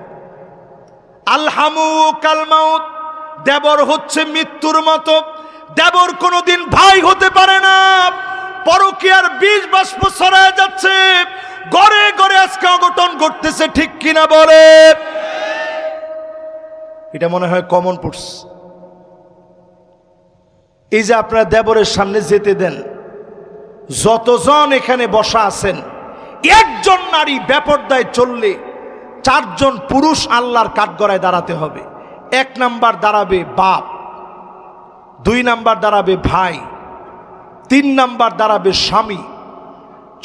আলহামু কাল মাউত, দেবর হচ্ছে মৃত্যুর মতো। দেবর কোনোদিন ভাই হতে পারে না। পরকীয়ার বীজ বাষ্প ছড়ায় যাচ্ছে, ঘরে ঘরে আজকে অঘটন ঘটতেছে, ঠিক কিনা বলে? এটা মনে হয় কমন পড়ছে। এই যে আপনারা দেবরের সামনে যেতে দেন, যতজন এখানে বসা আছেন, একজন নারী বেপরদায় চললে 4 জন পুরুষ আল্লাহর কাঠগড়ায় দাঁড়াতে হবে। 1 নাম্বার দাঁড়াবে বাপ, 2 নাম্বার দাঁড়াবে ভাই, 3 নাম্বার দাঁড়াবে স্বামী,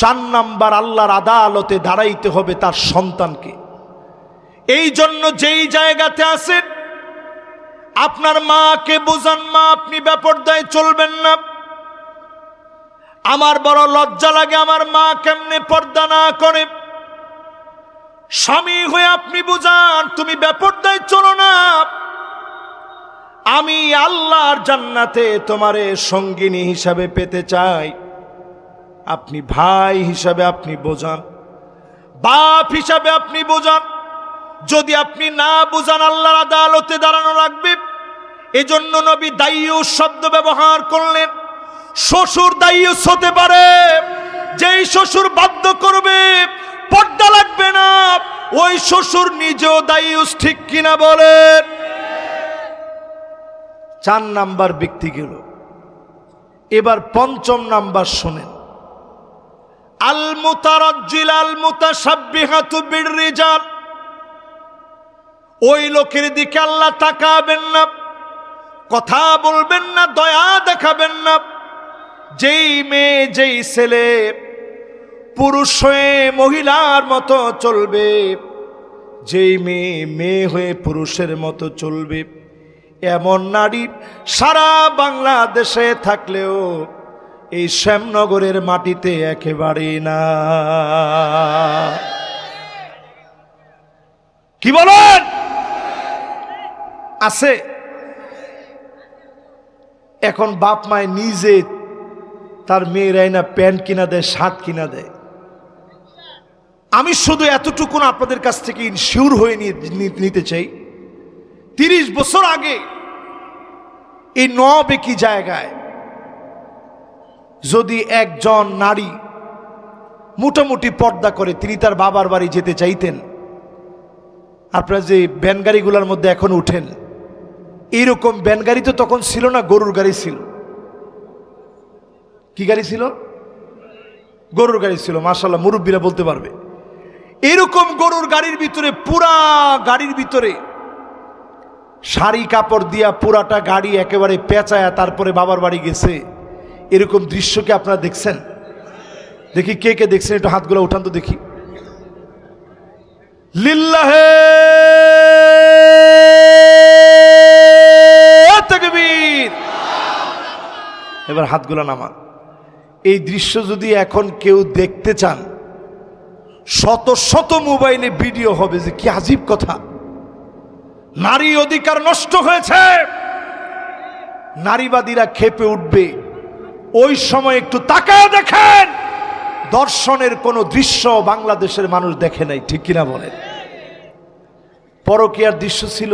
4 নাম্বার আল্লাহর আদালতে দাঁড়াইতে হবে তার সন্তানকে। এই জন্য যেই জায়গাতে আছেন আপনার মাকে বোঝান, মা আপনি বেপরদায় চলবেন না। আমার বড় লজ্জা লাগে আমার মা কেমনে পর্দা না করে। স্বামী হয়ে আপনি বুঝান তুমি বেপরদায় চলো না, আমি আল্লাহর জান্নাতে তোমারে সঙ্গিনী হিসাবে পেতে চাই। আপনি ভাই হিসাবে আপনি বোঝান, বাপ হিসাবে আপনি বোঝান। যদি আপনি না বুঝান আল্লাহর আদালতে দাঁড়ানো লাগবে। এজন্য নবী দাইয়ুস শব্দ ব্যবহার করলেন। শ্বশুর দাইয়ুস হতে পারে, যেই শ্বশুর বাধ্য করবে পর্দা লাগবে না, ওই শ্বশুর নিজেও দাইয়ুস, ঠিক কিনা বলেন? 4 নাম্বার ব্যক্তি গেল। এবার 5ম নাম্বার শোনেন। আল মুতারাজ্জিল আল মুতাশাব্বিহাতু বিররিজাল, ওই লোকের দিকে আল্লাহ তাকাবেন না, কথা বলবেন না, দয়া দেখাবেন না। যেই মেয়ে যেই ছেলে পুরুষ হয়ে মহিলার মতো চলবে, যেই মেয়ে মেয়ে হয়ে পুরুষের মতো চলবে, এমন নারী সারা বাংলাদেশে থাকলেও এই শ্যামনগরের মাটিতে একেবারে না। কি বলেন? আছে? এখন বাপ মায় নিজে তার মেয়েরাই না প্যান্ট কিনা দেয়, শার্ট কিনা দেয়। আমি শুধু এতটুকু আপনাদের কাছ থেকে ইনশিওর হয়ে নিতে চাই, 30 বছর আগে এই নবেকি জায়গায় যদি একজন নারী মোটামুটি পর্দা করে তিনি তার বাবার বাড়ি যেতে চাইতেন, আপনারা যে ভ্যানগাড়িগুলোর মধ্যে এখন উঠেন, এইরকম ভ্যানগাড়ি তো তখন ছিল না, গরুর গাড়ি ছিল। কি গাড়ি ছিল? গরুর গাড়ি ছিল। মাশাআল্লাহ, মুরব্বীরা বলতে পারবে। এরকম গরুর গাড়ির ভিতরে, পুরা গাড়ির ভিতরে শাড়ি কাপড় দিয়া পুরাটা গাড়ি একেবারে পেঁচায়া তারপরে বাবার বাড়ি গেছে, এরকম দৃশ্য কি আপনারা দেখছেন? দেখি কে কে দেখছেন, একটু হাতগুলো উঠান তো দেখি। লিল্লাহে তাকবীর। এবার হাতগুলো নামান। এই দৃশ্য যদি এখন কেউ দেখতে চান, শত শত মোবাইলে ভিডিও হবে যে কি আজীব কথা, নারী অধিকার নষ্ট হয়েছে, নারীবাদীরা ক্ষেপে উঠবে। ওই সময় একটু তাকায় দেখেন, দর্শনের কোন দৃশ্য বাংলাদেশের মানুষ দেখে নাই, ঠিক কিনা বলেন? পরকীয়ার দৃশ্য ছিল,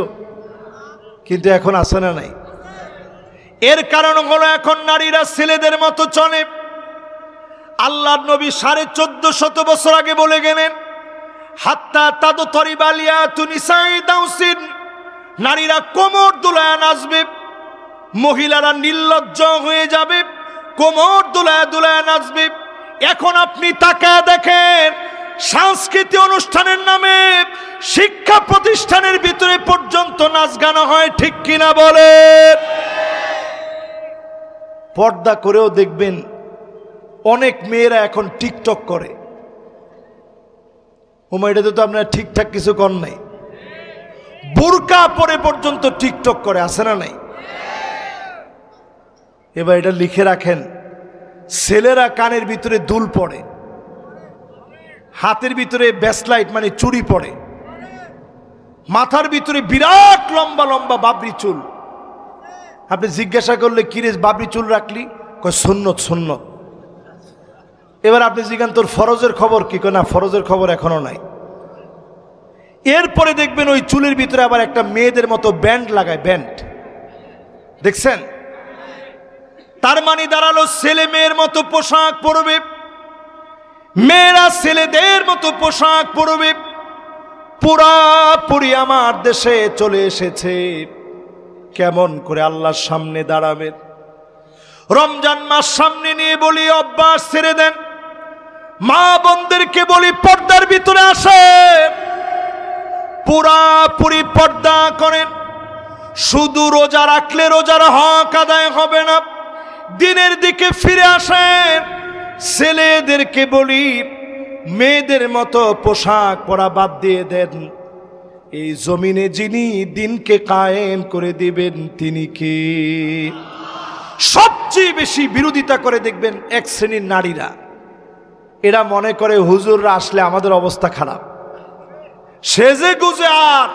কিন্তু এখন আছে না নাই? এর কারণ হলো এখন নারীরা ছেলেদের মতো চলে। আল্লাহর নবী 1450 বছর আগে বলে গেলেন, হাত্তা তাদু তরিবালিয়া তুনিসাই দাউসিন, নারীরা কোমর দুলায় নাচবে, মহিলারা নির্লজ্জ হয়ে যাবে, কোমর দুলায় দুলায় নাচবে। এখন আপনি তাকায় দেখেন, সাংস্কৃতিক অনুষ্ঠানের নামে শিক্ষা প্রতিষ্ঠানের ভিতরে পর্যন্ত নাচ গান হয়, ঠিক কিনা বলেন? পর্দা করেও দেখবেন অনেক মেয়েরা এখন টিকটক করে। এটাতে তো আপনারা ঠিকঠাক কিছু কর নাই, বোরকা পরে পর্যন্ত টিকটক করে, আছে না নাই? এবার এটা লিখে রাখেন, ছেলেরা কানের ভিতরে দুল পড়ে, হাতের ভিতরে ব্যাসলাইট মানে চুড়ি পড়ে, মাথার ভিতরে বিরাট লম্বা লম্বা বাবরি চুল। আপনি জিজ্ঞাসা করলে কিরে বাবরি চুল রাখলি? কয় সুন্নত সুন্নত। এবার আপনি জিজ্ঞান তোর ফরজের খবর কি? কয় না, ফরজের খবর এখনো নাই। এরপরে দেখবেন ওই চুলের ভিতরে আবার একটা মেয়েদের মতো ব্যান্ড লাগায়, ব্যান্ড দেখছেন? তার মানে দাঁড়ালো ছেলে মেয়ের মতো পোশাক পরবে, মেয়েরা ছেলেদের মতো পোশাক পরবে। পুরাপুরি আমার দেশে চলে এসেছে কেমন করে আল্লাহর সামনে দাঁড়াবেন। রমজান মাস সামনে নিয়ে বলি অভ্যাস ছেড়ে দেন। মা বোনদেরকে বলি পর্দার ভিতরে আসেন, পুরাপুরি পর্দা করেন। শুধু রোজা রাখলে রোজার হক আদায় হবে না, দিনের দিকে ফিরে আসেন। ছেলেদেরকে বলি মেয়েদের মতো পোশাক পরা বাদ দিয়ে দেন। এই জমিনে যিনি দিনকে কায়েম করে দিবেন তিনি কে? সবচেয়ে বেশি বিরোধিতা করে দেখবেন এক শ্রেণীর নারীরা। এরা মনে করে হুজুররা আসলে আমাদের অবস্থা খারাপ, সেজে গুজে আর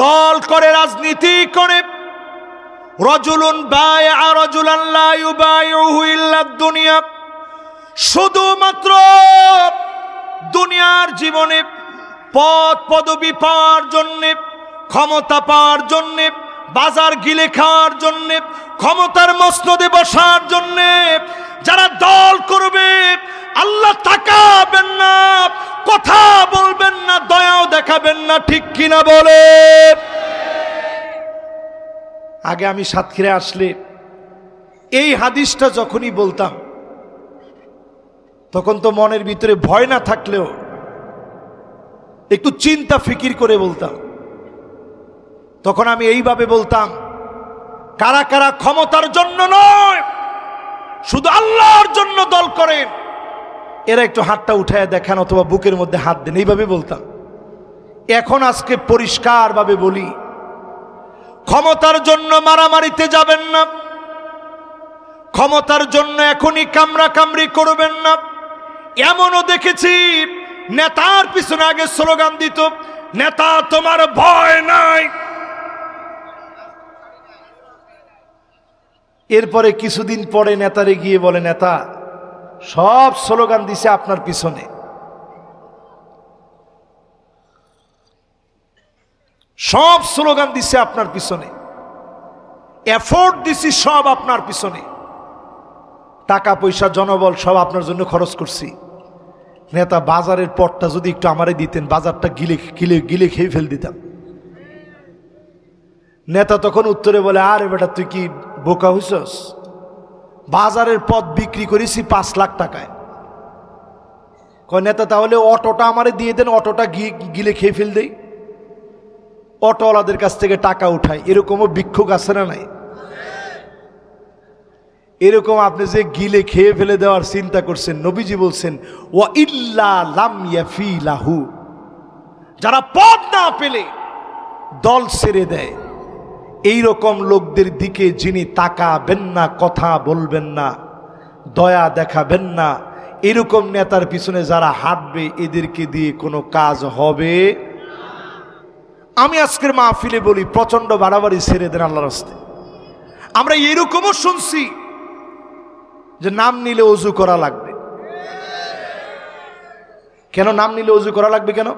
দল করে, রাজনীতি করে। রজুলুন বায়আ রাজুলান লা ইউবাইউহু ইল্লা দুনিয়া, শুধুমাত্র দুনিয়ার জীবনে পদ পদবি পাওয়ার জন্যে, ক্ষমতা পাওয়ার জন্যে, বাজার গিলে খাওয়ার জন্যে, ক্ষমতার মসনদে বসার জন্যে যারা দল করবে, আল্লাহ তাকাবেন না, কথা বলবেন না, দয়াও দেখাবেন না। ঠিক কিনা বলে? আগে আমি সাতক্ষীরা আসলে এই হাদিসটা যখনই বলতাম তখন তো মনের ভিতরে ভয় না থাকলেও একটু চিন্তা ফিকির করে বলতাম। তখন আমি এইভাবে বলতাম, কারা কারা ক্ষমতার জন্য নয় শুধু আল্লাহর জন্য দল করেন, এরা একটু হাতটা উঠায় দেখান অথবা বুকের মধ্যে হাত দেন, এইভাবে বলতাম। এখন আজকে পরিষ্কারভাবে বলি, ক্ষমতার জন্য মারামারিতে যাবেন না, ক্ষমতার জন্য এখনই কামড়া কামড়ি করবেন না। এমনও দেখেছি নেতার পিছনে আগে স্লোগান দিত, নেতা তোমার ভয় নাই, এরপরে কিছুদিন পরে নেতারে গিয়ে বলে, নেতা সব স্লোগান দিছে আপনার পিছনে, সব স্লোগান দিছে আপনার পিছনে, এফোর্ট দিছি সব আপনার পিছনে, টাকা পয়সা জনবল সব আপনার জন্য খরচ করছি। নেতা বাজারের পথটা যদি একটু আমারে দিতেন, বাজারটা গিলে গিলে গিলে খেয়ে ফেল দিতাম। নেতা তখন উত্তরে বলে, আরে বেটা তুই কি বোকা হইছস? বাজারের পথ বিক্রি করেছি 5 লাখ টাকায়। কয় নেতা তাহলে অটোটা আমারে দিয়ে দেন, অটোটা গিলে খেয়ে ফেল দেই, অটোওয়ালাদের কাছ থেকে টাকা উঠায়। এরকমও ভিক্ষুক আছে না নাই? এরকম আপনি যে গিলে খেয়ে ফেলে দেওয়ার চিন্তা করছেন, নবীজি বলছেন ওয়া ইল্লা লাম ইয়াফি লাহু, যারা পদ না পেলে দল ছেড়ে দেয়, এই রকম লোকদের দিকে যিনি তাকাবেন না, কথা বলবেন না, দয়া দেখাবেন না, এরকম নেতার পিছনে যারা হাঁটবে এদেরকে দিয়ে কোনো কাজ হবে। আমি আজকের মাহফিলে বলি, প্রচন্ড বাড়াবাড়ি ছেড়ে দেন আল্লাহর রাস্তায়। আমরা এরকমও শুনছি যে নাম নিলে ওযু করা লাগবে। কেন নাম নিলে ওযু করা লাগবে? কেন?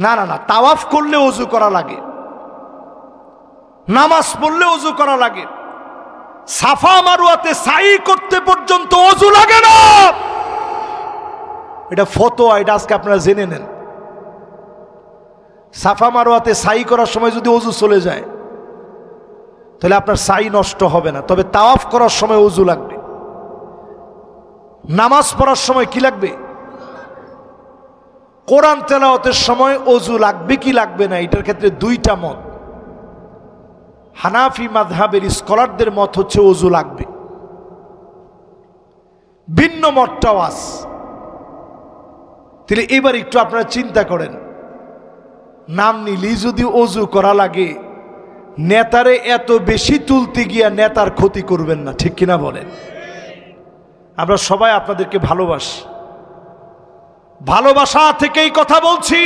না না না, তাওয়াফ করলে ওযু করা লাগে, নামাজ পড়লে ওযু করা লাগে, সাফা মারওয়াতে সাই করতে পর্যন্ত ওযু লাগে না। এটা ফতোয়া, এটা আজকে আপনারা জেনে নেন। সাফা মারওয়াতে সাই করার সময় যদি ওযু চলে যায় তাহলে আপনার সাই নষ্ট হবে না, তবে তাওয়াফ করার সময় ওযু লাগবে। নামাজ পড়ার সময় কি লাগবে? কোরআন তেলাওয়াতের সময় ওযু লাগবে কি লাগবে না, এটার ক্ষেত্রে দুইটা মত। হানাফি মাযহাবের স্কলারদের মত হচ্ছে ওযু লাগবে, ভিন্ন মতটাও আছে। তাহলে এবার একটু আপনারা চিন্তা করেন, নাম নিলেই যদি ওযু করা লাগে নেতারে এত বেশি তুলতে গিয়া নেতার ক্ষতি করবেন না, ঠিক কিনা বলেন? আমরা সবাই আপনাদেরকে ভালোবাসি, ভালোবাসা থেকেই কথা বলছি।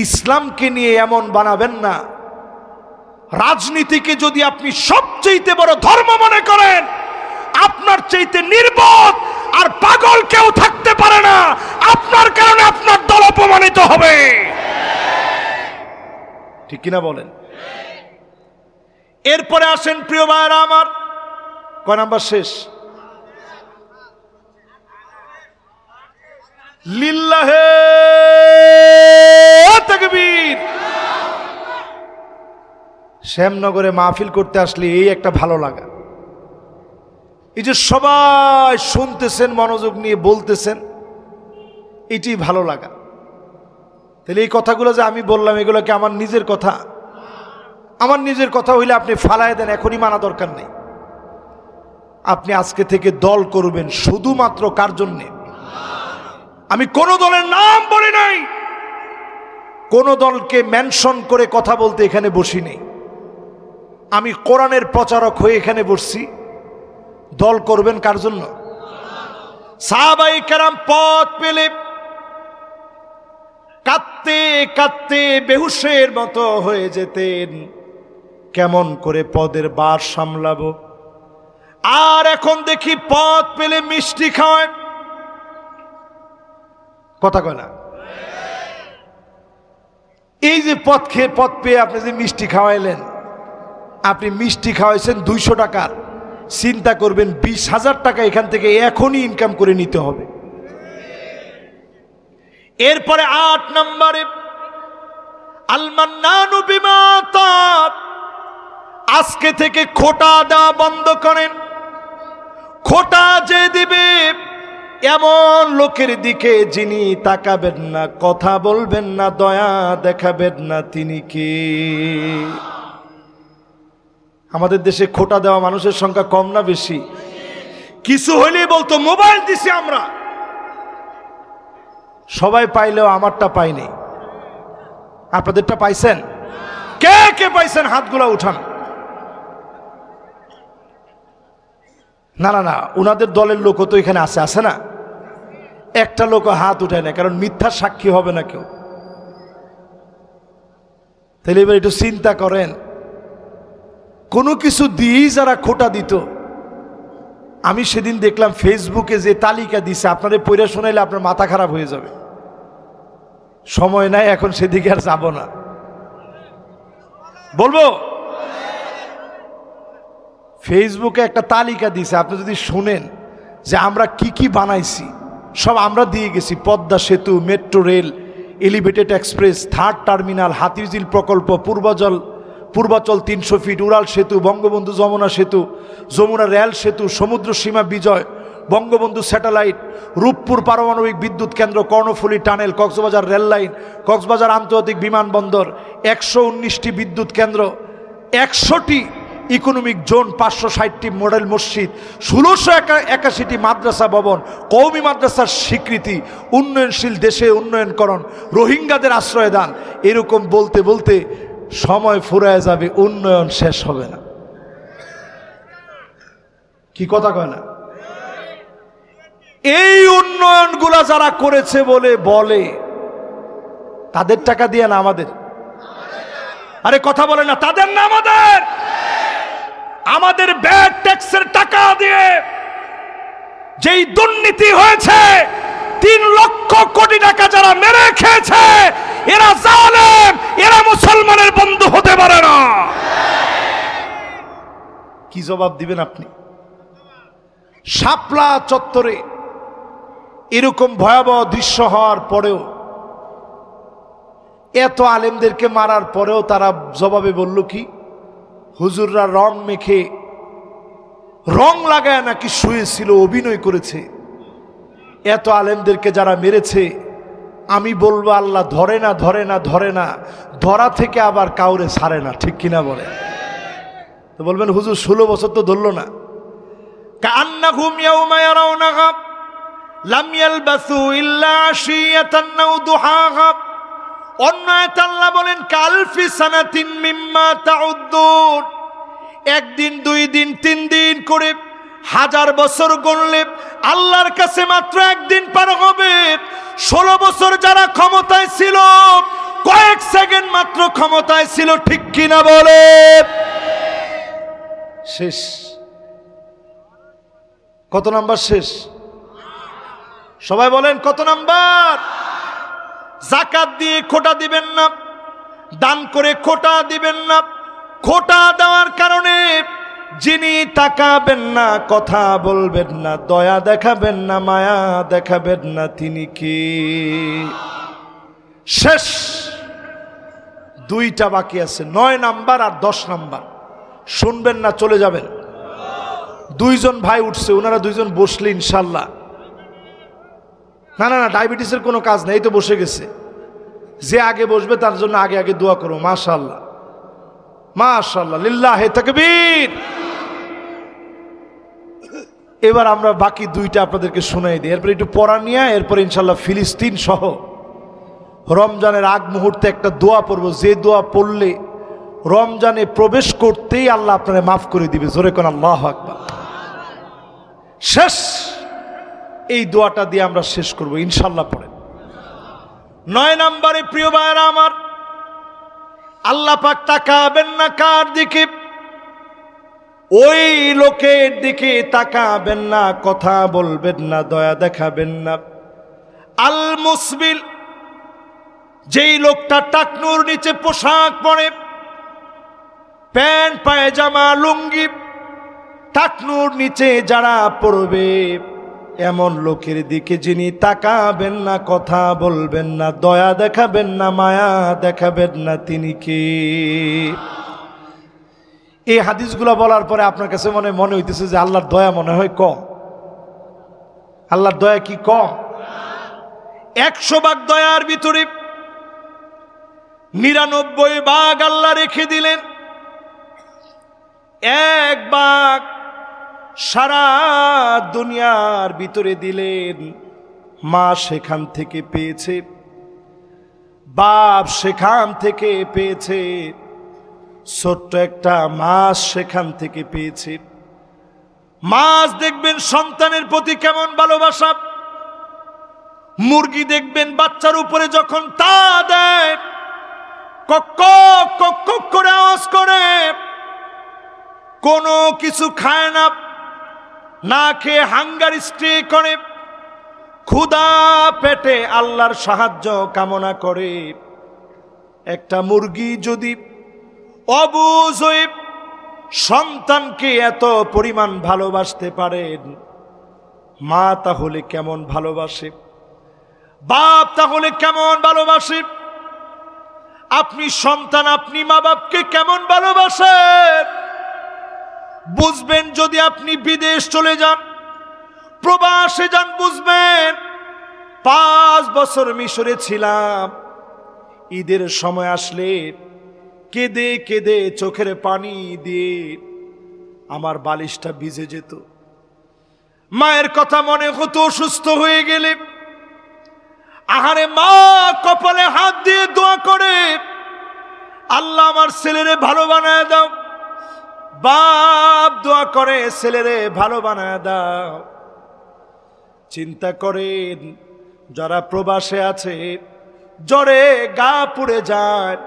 ইসলামকে নিয়ে এমন বানাবেন না, রাজনীতিকে যদি আপনি সবচেয়ে বড় ধর্ম মনে করেন, আপনার চাইতে নির্বোধ আর পাগল কেউ থাকতে পারে না। আপনার কারণে আপনার দল অপমানিত হবে, ঠিক কিনা বলেন? এরপরে আসেন প্রিয় ভাইরা আমার, কয় নাম্বার শেষ? লিল্লাহে তাকবীর। শ্যামনগরে মাহফিল করতে আসলে এই একটা ভালো লাগা, এই যে সবাই শুনতেছেন, মনোযোগ নিয়ে বলতেছেন, এটি ভালো লাগা। তাহলে এই কথাগুলো যে আমি বললাম, এগুলো কি আমার নিজের কথা? আমার নিজের কথা হইলে আপনি ফালায় দেন, এখনই মানা দরকার নেই। আপনি আজকে থেকে দল করবেন শুধুমাত্র কার জন্যে? আমি কোন দলের নাম বলি নাই, কোন দলকে মেনশন করে কথা বলতে এখানে বসি নেই। আমি কোরআনের প্রচারক হয়ে এখানে বসছি। দল করবেন কার জন্য? সাহাবায়ে কেরাম পথ পেলে কাঁদতে কাঁদতে বেহুশের মতো হয়ে যেতেন, কেমন করে পদের বার সামলাবো। আর এখন দেখি পথ পেলে মিষ্টি খাওয়ায়, কথা কয় না? এই যে পথ পেয়ে আপনি যে মিষ্টি খাওয়াইলেন, আপনি মিষ্টি খাওয়াইছেন 200 টাকার, চিন্তা করবেন 20,000 টাকা এখান থেকে এখনই ইনকাম করে নিতে হবে। এরপরে 8 নম্বরে আল মান্নানু বিমা তাব, আজকে থেকে খোটা দেওয়া বন্ধ করেন। খোটা যে দিবে এমন লোকের দিকে যিনি তাকাবেন না, কথা বলবেন না, দয়া দেখাবেন না, তিনি কে? আমাদের দেশে খোটা দেওয়া মানুষের সংখ্যা কম না বেশি? কিছু হইলেই বলতো মোবাইল দিছি আমরা। সবাই পাইলেও আমারটা পাইনি। আপনাদেরটা পাইছেন? কে কে পাইছেন হাতগুলা উঠান। না না না, উনাদের দলের লোকও তো এখানে আছে না? একটা লোক হাত উঠায় না, কারণ মিথ্যা সাক্ষী হবে না কেউ। তাহলে এবার একটু চিন্তা করেন, কোনো কিছু দিয়েই যারা খোটা দিত। আমি সেদিন দেখলাম ফেসবুকে যে তালিকা দিছে, আপনাদের পড়ে শোনাইলে আপনার মাথা খারাপ হয়ে যাবে। সময় নাই এখন, সেদিকে আর যাব না। বলবো, ফেসবুকে একটা তালিকা দিছে, আপনি যদি শুনেন যে আমরা কি কি বানাইছি, সব আমরা দিয়ে গেছি। পদ্মা সেতু, metro rail, elevated express, 3rd terminal, Hatirjheel প্রকল্প, পূর্বাচল 300 ফিট, উড়াল সেতু, বঙ্গবন্ধু যমুনা সেতু, যমুনা রেল সেতু, সমুদ্র সীমা বিজয়, বঙ্গবন্ধু স্যাটেলাইট, রূপপুর পারমাণবিক বিদ্যুৎ কেন্দ্র, Karnaphuli tunnel, Cox's Bazar rail line, Cox's Bazar আন্তর্জাতিক বিমানবন্দর, 119টি বিদ্যুৎ কেন্দ্র, 100টি ইকোনমিক জোন, 560টি মডেল মসজিদ, 1681টি মাদ্রাসা ভবন, কওমি মাদ্রাসার স্বীকৃতি, উন্নয়নশীল দেশে উন্নয়নকরণ, রোহিঙ্গাদের আশ্রয় দান। এরকম বলতে বলতে সময় ফুরায় যাবে, উন্নয়ন শেষ হবে না। কি কথা কয় না? এই উন্নয়নগুলা যারা করেছে বলে তাদের টাকা দিয়ে না আমাদের? আরে কথা বলে না, তাদের না আমাদের? আমাদের ব্যাড ট্যাক্সের টাকা দিয়ে যেই দুর্নীতি হয়েছে, 3 লক্ষ কোটি টাকা যারা মেরে খেয়েছে, এরা জালেম, এরা মুসলমানের বন্ধু হতে পারে না। কি জবাব দিবেন আপনি? শাপলা চত্বরে এরকম ভয়াবহ দৃশ্য হওয়ার পরেও, এত আলেমদেরকে মারার পরেও তারা জবাবে বলল কি? হুজুররা রং মেখে, রং লাগায় নাকি শুয়েছিল, অভিনয় করেছে। এত আলেমদেরকে যারা মেরেছে, আমি বলবো আল্লাহ ধরে না, ধরে না, ধরে না, ধরা থেকে আবার কাউরে ছাড়ে না, ঠিক কিনা বলে? তো বলবেন হুজুর 16 বছর তো ধরল না। কান্নাহুম ইয়াউমা ইয়ারাউনাহা লাম ইয়ালবাসু ইল্লা আশিয়াতান আও দুহাহা অন্য আয়াতে আল্লাহ বলেন কালফি সানাতিন মিম্মা তাউদ্দুন, একদিন, 2 দিন, 3 দিন করে 1000 বছর গণলে আল্লাহর কাছে মাত্র একদিন পার হবে। 16 বছর যারা ক্ষমতায় ছিল, কয়েক সেকেন্ড মাত্র ক্ষমতায় ছিল, ঠিক কিনা বলে? শেষ। কত নাম্বার শেষ? সবাই বলেন কত নাম্বার? যাকাত দিয়ে খোটা দিবেন না, দান করে খোটা দিবেন না। খোটা দেওয়ার কারণে যিনি তাকাবেন না, কথা বলবেন না, দয়া দেখাবেন না, মায়া দেখাবেন না, তিনি কি? শেষ। 2টা বাকি আছে, 9 নাম্বার আর 10 নাম্বার। শুনবেন না, চলে যাবেন। 2 জন ভাই উঠছে, ওনারা 2 জন বসলে ইনশাল্লাহ। না না না, ডায়াবেটিসের কোনো কাজ নেই, এই তো বসে গেছে। যে আগে বসবে তার জন্য আগে আগে দোয়া করো। মাশাআল্লাহ মাশাআল্লাহ, লিল্লাহে তাকবীর। এবার আমরা বাকি 2টা আপনাদেরকে শোনাই দিই, এরপর একটু পড়া নিয়ে এরপর ইনশাল্লাহ ফিলিস্তিন সহ রমজানের আগ মুহূর্তে একটা দোয়া পড়ব, যে দোয়া পড়লে রমজানে প্রবেশ করতেই আল্লাহ আপনারা মাফ করে দিবে। জোরে কোন আল্লাহু আকবার। শেষ। এই দোয়াটা দিয়ে আমরা শেষ করব ইনশাল্লাহ। পড়েন 9 নম্বরে, প্রিয় ভাইরা আমার, আল্লাহ পাক তাকাবেন না কার দিকে? ওই লোকের দিকে তাকাবেন না, কথা বলবেন না, দয়া দেখাবেন না। আল মুসবিল, যেই লোকটা টাকনুর নিচে পোশাক পরে, প্যান্ট পায়জামা লুঙ্গি টাকনুর নিচে যারা পরবে, এমন লোকের দিকে যিনি তাকাবেন না, কথা বলবেন না, দয়া দেখাবেন না, মায়া দেখাবেন না, তিনি কে? এই হাদিসগুলো বলার পরে আপনার কাছে মনে হইতেছে যে আল্লাহর দয়া মনে হয় কম। আল্লাহর দয়া কি কম? 100 ভাগ দয়ার ভিতরে 99 ভাগ আল্লাহ রেখে দিলেন, 1 ভাগ সারা দুনিয়ার ভিতরে দিলেন। মা সেখান থেকে পেয়েছে, বাপ সেখান থেকে পেয়েছে, ছোট্ট একটা মাছ সেখান থেকে পেয়েছে। মাছ দেখবেন সন্তানের প্রতি কেমন ভালোবাসা, মুরগি দেখবেন বাচ্চার উপরে যখন তা দেয়, কক কক কক করে আওয়াজ করে, কোনো কিছু খায় না, না খেয়ে হাঙ্গার স্টে করে, ক্ষুধা পেটে আল্লাহর সাহায্য কামনা করে। একটা মুরগি যদি অবুঝ হয়ে সন্তানকে এত পরিমাণ ভালোবাসতে পারেন, মা তাহলে কেমন ভালোবাসে, বাপ তাহলে কেমন ভালোবাসে? আপনি সন্তান, আপনি মা বাপকে কেমন ভালোবাসেন বুঝবেন যদি আপনি বিদেশ চলে যান, প্রবাসে যান, বুঝবেন। 5 বছর মিশরে ছিলাম, ঈদের সময় আসলে কেঁদে কেঁদে চোখের পানি দিয়ে আমার বালিশটা ভিজে যেত। মায়ের কথা মনে হতো, অসুস্থ হয়ে গেলে আহারে মা কপালে হাত দিয়ে দোয়া করে, আল্লাহ আমার ছেলেরে ভালো বানায় দাও। বাপ দোয়া করে, ছেলেরে ভালো বানায় দাও। চিন্তা করেন, যারা প্রবাসে আছে, জ্বরে গা পুড়ে যায়,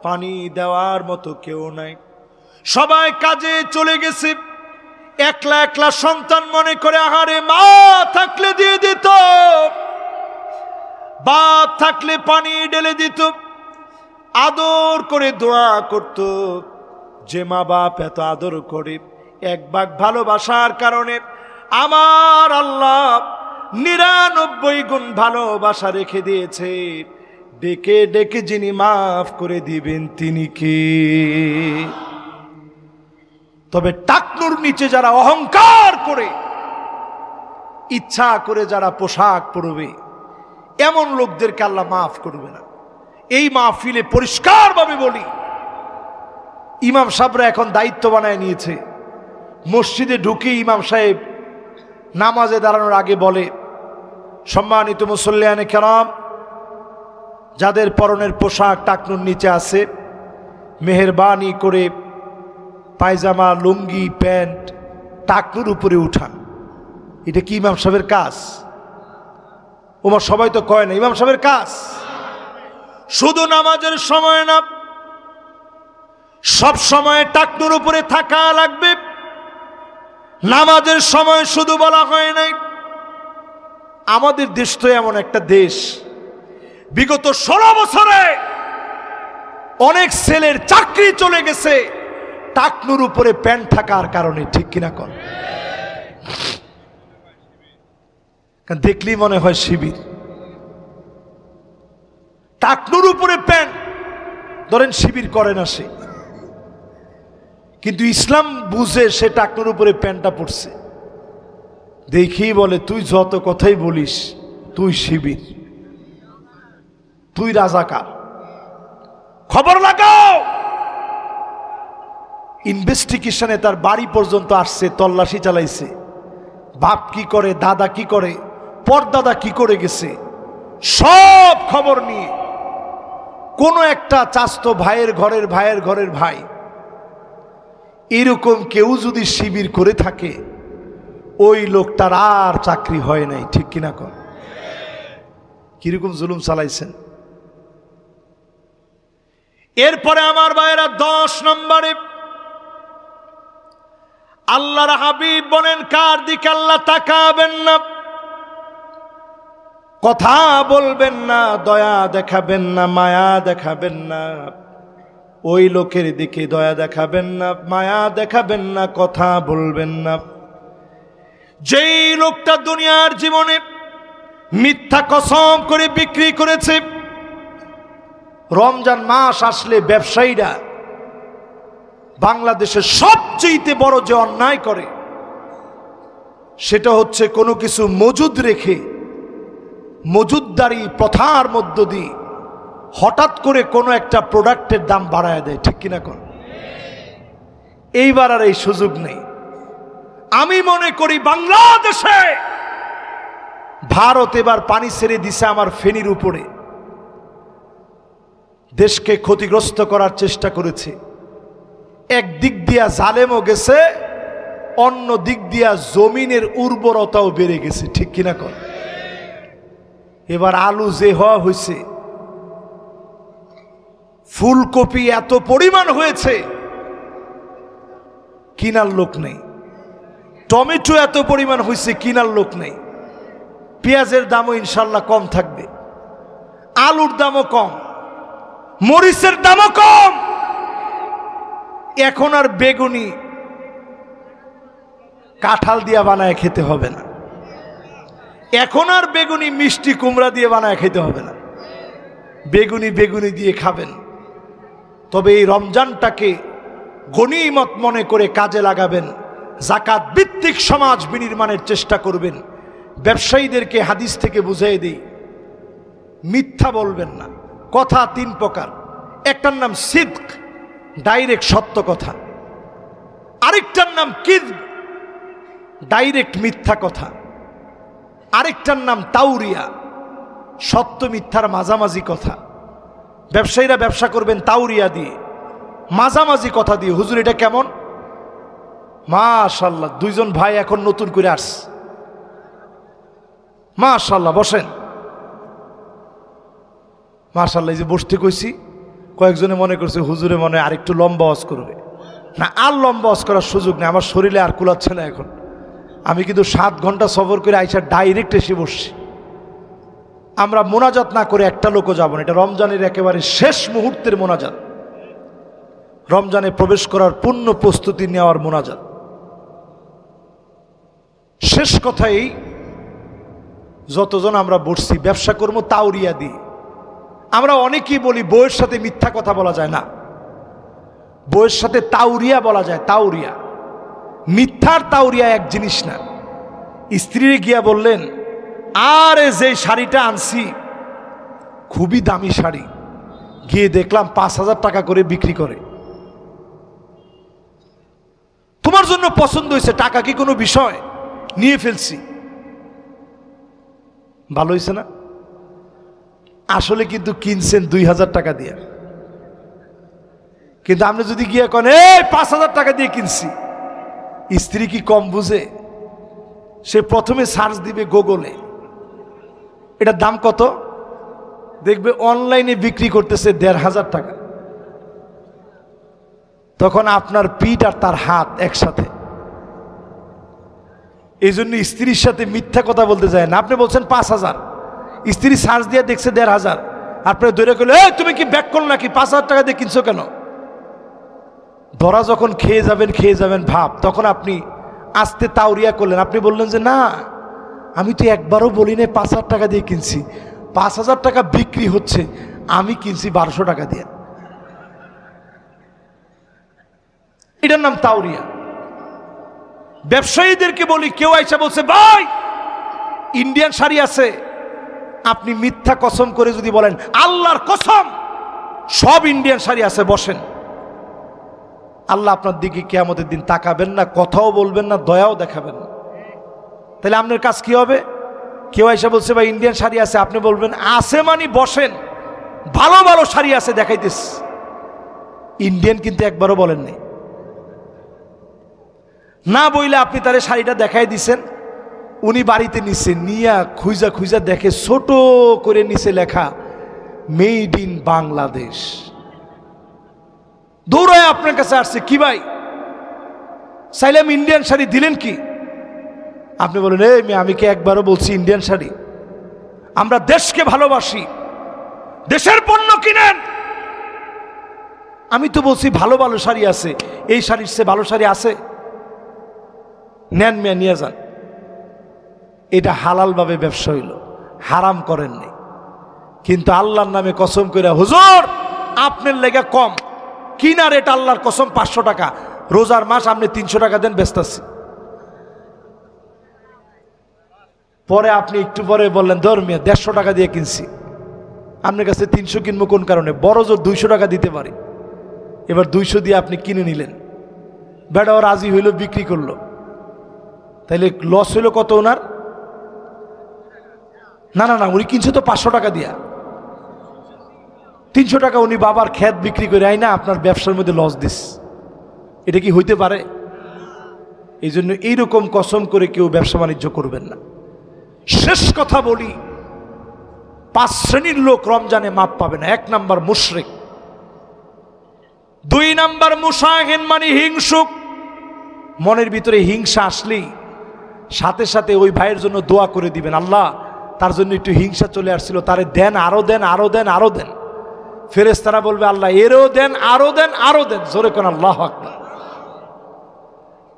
পানি দেওয়ার মতো কেউ নাই, সবাই কাজে চলে গেছে, একলা একলা সন্তান মনে করে আহারে মা থাকলে দিয়ে দিত, বাপ থাকলে পানি ঢেলে দিত, আদর করে দোয়া করত। যে মা বাপ এত আদর করে, 1 ভাগ ভালোবাসার কারণে আমার আল্লাহ 99 গুণ ভালোবাসা রেখে দিয়েছে। ডেকে ডেকে যিনি মাফ করে দিবেন তিনি কে? তবে টাকনুর নিচে যারা অহংকার করে, ইচ্ছা করে যারা পোশাক পরবে, এমন লোকদেরকে আল্লাহ মাফ করবে না। এই মাহফিলে পরিষ্কারভাবে বলি, ইমাম সাহেবরা এখন দায়িত্ব বানায় নিয়েছে। মসজিদে ঢুকে ইমাম সাহেব নামাজে দাঁড়ানোর আগে বলে, সম্মানিত মুসল্লিয়ানে কেরাম, যাদের পরনের পোশাক টাকনুর নিচে আছে, মেহেরবানি করে পায়জামা, লুঙ্গি, প্যান্ট টাকনুর উপরে উঠান। এটা কি ইমাম সাহেবের কাজ? ওমা সবাই তো কয় না ইমাম সাহেবের কাজ। শুধু নামাজের সময় না, সব সময় টাকনুর উপরে থাকা লাগবে। নামাজের সময় শুধু বলা হয় নাই। আমাদের দেশ তো এমন একটা দেশ, বিগত 16 বছরে অনেক ছেলের চাকরি চলে গেছে টাকনুর উপরে প্যান্ট থাকার কারণে, ঠিক কিনা কন? দেখলেই মনে হয় শিবির। টাকনুর উপরে প্যান্ট, ধরেন শিবির করে না সে, কিন্তু ইসলাম বুঝে সে টাকনুর উপরে প্যান্টটা পড়ছে, দেখেই বলে তুই যত কথাই বলিস তুই শিবির, তুই রাজাকার। খবর লাগাও। ইনভেস্টিগেশনে তার বাড়ি পর্যন্ত আসছে, তল্লাশি চালাইছে। বাপ কি করে, দাদা কি করে, পরদাদা কি করে গেছে, সব খবর নিয়ে কোনো একটা চাস্তো ভাইয়ের ঘরের ভাই এরকম কেউ যদি শিবির করে থাকে, ওই লোকটার আর চাকরি হয় নাই, ঠিক কিনা কর? কিরকম জুলুম চালাইছেন। এরপরে আমার ভাইয়েরা 10 নম্বরে আল্লাহর হাবিব বলেন কার দিকে আল্লাহ তাকাবেন না, কথা বলবেন না, দয়া দেখাবেন না, মায়া দেখাবেন না, ওই লোকের দিকে দয়া দেখাবেন না, মায়া দেখাবেন না, কথা বলবেন না, যেই লোকটা দুনিয়ার জীবনে মিথ্যা কসম করে বিক্রি করেছে। রমজান মাস আসলে ব্যবসায়ীরা বাংলাদেশের সবচেয়ে বড় যে অন্যায় করে সেটা হচ্ছে কোনো কিছু মজুদ রেখে মজুদদারি প্রথার মধ্য দিয়ে হঠাৎ করে কোনো একটা প্রোডাক্টের দাম বাড়ায় দেয়, ঠিক কিনা কোন? এইবার আর এই সুযোগ নেই। আমি মনে করি বাংলাদেশে ভারত এবার পানি ছেড়ে দিছে আমার ফেনীর উপরে, দেশকে ক্ষতিগ্রস্ত করার চেষ্টা করেছে। এক দিক দিয়া জালেমও গেছে, অন্য দিক দিয়া জমিনের উর্বরতাও বেড়ে গেছে, ঠিক কিনা কর? এবার আলু যে হওয়া হয়েছে, ফুলকপি এত পরিমাণ হয়েছে কিনার লোক নেই, টমেটো এত পরিমাণ হয়েছে কিনার লোক নেই, পেঁয়াজের দামও ইনশাল্লাহ কম থাকবে, আলুর দামও কম, মরিচের দামও কম। এখন আর বেগুনি কাঁঠাল দিয়ে বানায় খেতে হবে না, এখন আর বেগুনি মিষ্টি কুমড়া দিয়ে বানায় খেতে হবে না, বেগুনি দিয়ে খাবেন। তবে এই রমজানটাকে গনিমত মনে করে কাজে লাগাবেন, যাকাত ভিত্তিক সমাজ বিনির্মাণের চেষ্টা করবেন। ব্যবসায়ীদেরকে হাদিস থেকে বুঝিয়ে দিই, মিথ্যা বলবেন না। কথা 3 প্রকার, একটার নাম সিদক, ডাইরেক্ট সত্য কথা, আরেকটার নাম কিযব, ডাইরেক্ট মিথ্যা কথা, আরেকটার নাম তাউরিয়া, সত্য মিথ্যার মাঝামাঝি কথা। ব্যবসায়ীরা ব্যবসা করবেন তাউরিয়া দিয়ে, মাঝামাঝি কথা দিয়ে। হুজুর এটা কেমন? মাশাআল্লাহ, 2 জন ভাই এখন নতুন করে আসছে, মাশাআল্লাহ, বসেন। মাশাআল্লাহ, এই যে বসতে কইছি, কয়েকজনে মনে করছে হুজুরে মনে আরেকটু লম্বা ওয়াজ করবে। না, আর লম্বা ওয়াজ করার সুযোগ নেই, আমার শরীরে আর কুলাচ্ছে না এখন। আমি কিন্তু 7 ঘন্টা সফর করে আইসা ডাইরেক্ট এসে বসছি। আমরা মোনাজাত না করে একটা লোকও যাব না। এটা রমজানের একেবারে শেষ মুহূর্তের মোনাজাত, রমজানে প্রবেশ করার পূর্ণ প্রস্তুতি নেওয়ার মোনাজাত। শেষ কথাই, যতজন আমরা বসছি ব্যবসা করবো তাউরিয়া দিয়ে। আমরা অনেকেই বলি বউয়ের সাথে মিথ্যা কথা বলা যায় না, বউয়ের সাথে তাউরিয়া বলা যায়, তাউরিয়া। মিথ্যার তাউরিয়া এক জিনিস না। স্ত্রীরে গিয়া বললেন, আরে যে শাড়িটা আনছি খুবই দামি শাড়ি, গিয়ে দেখলাম 5,000 টাকা করে বিক্রি করে, তোমার জন্য পছন্দ হয়েছে, টাকা কি কোনো বিষয়, নিয়ে ফেলছি, ভালো হয়েছে না? আসলে কিন্তু কিনছেন 2000 টাকা দিয়ে। কিন্তু আপনি যদি গিয়ে কেন এই 5000 টাকা দিয়ে কিনছি, স্ত্রী কি কম বুঝে? সে প্রথমে সার্চ দিবে গুগলে, এটার দাম কত, দেখবে অনলাইনে বিক্রি করতেছে 1500 টাকা। তখন আপনার পিঠ আর তার হাত একসাথে। এই জন্য স্ত্রীর সাথে মিথ্যা কথা বলতে যায় না। আপনি বলছেন 5000, স্ত্রী সার্চ দিয়ে দেখছে 1500, আপনার দৈরে করলে এই তুমি কি ব্যাক করো নাকি, 5000 টাকা দিয়ে কিনছো কেন? ধরা যখন খেয়ে যাবেন ভাব, তখন আপনি আস্তে তাওরিয়া করলেন। আপনি বললেন যে না, আমি তো একবারও বলি না 5000 টাকা দিয়ে কিনছি, 5000 টাকা বিক্রি হচ্ছে, আমি কিনছি 1200 টাকা দিয়ে। এটার নাম তাওরিয়া। ব্যবসায়ীদেরকে বলি, কেউ আইসা বলছে ভাই ইন্ডিয়ান শাড়ি আছে, আপনি মিথ্যা কসম করে যদি বলেন আল্লাহর কসম সব ইন্ডিয়ান শাড়ি আছে, বসেন, আল্লাহ আপনার দিকে কিয়ামতের দিন তাকাবেন না, কথাও বলবেন না, দয়াও দেখাবেন না। তাহলে আপনার কাজ কি হবে? কেউ এসে বলছে ভাই ইন্ডিয়ান শাড়ি আছে, আপনি বলবেন আছে মানে বসেন, ভালো ভালো শাড়ি আছে দেখাইতেস। ইন্ডিয়ান কিন্তু একবারও বলেননি। না বইলে আপনি তারে শাড়িটা দেখাই দিছেন, উনি বাড়িতে নিছে, নিয়া খুঁজা খুঁজা দেখে ছোট করে নিচে লেখা মেড ইন বাংলাদেশ। দৌড়ায় আপনার কাছে আসছে, কি ভাই চাইলাম ইন্ডিয়ান শাড়ি, দিলেন কি? আপনি বলেন এই মেয়ে, আমি কি একবারও বলছি ইন্ডিয়ান শাড়ি? আমরা দেশকে ভালোবাসি, দেশের পণ্য কিনেন। আমি তো বলছি ভালো ভালো শাড়ি আছে, এই শাড়ির চেয়ে ভালো শাড়ি আছে, নেন মেয়ে নিয়ে যান। এটা হালালভাবে ব্যবসা হইল, হারাম করেননি। কিন্তু আল্লাহর নামে কসম করে হুজুর আপনার লেগে কম, কিনা রেট আল্লাহর কসম 500 টাকা, রোজার মাস আপনি 300 টাকা দেন, ব্যস্ত আছি। পরে আপনি একটু পরে বললেন ধর্মিয়া 150 টাকা দিয়ে কিনছি, আপনার কাছে 300 কিনবো কোন কারণে, বড় জোর 200 টাকা দিতে পারি। এবার 200 দিয়ে আপনি কিনে নিলেন, বেটাও রাজি হইল, বিক্রি করলো, তাইলে লস হইল কত ওনার? না না না, উনি কিনছে তো 500 টাকা দিয়া, 300 টাকা উনি বাবার ক্ষেত বিক্রি করে আই না আপনার ব্যবসার মধ্যে লস দিস। এটা কি হইতে পারে? এই জন্য এইরকম কসম করে কেউ ব্যবসা বাণিজ্য করবেন না। শেষ কথা বলি, 5 শ্রেণীর লোক রমজানে মাপ পাবে না। 1 নাম্বার মুশরিক, 2 নাম্বার মুসাহিন মানে হিংসুক। মনের ভিতরে হিংসা আসলেই সাথে সাথে ওই ভাইয়ের জন্য দোয়া করে দিবেন, আল্লাহ তার জন্য একটু হিংসা চলে আসছিল, তারে দেন, আরো দেন, আরো দেন, আরো দেন। ফেরেশতারা বলবে আল্লাহ এরও দেন, আরো দেন, আরো দেন, জোরে কোন আল্লাহু আকবার।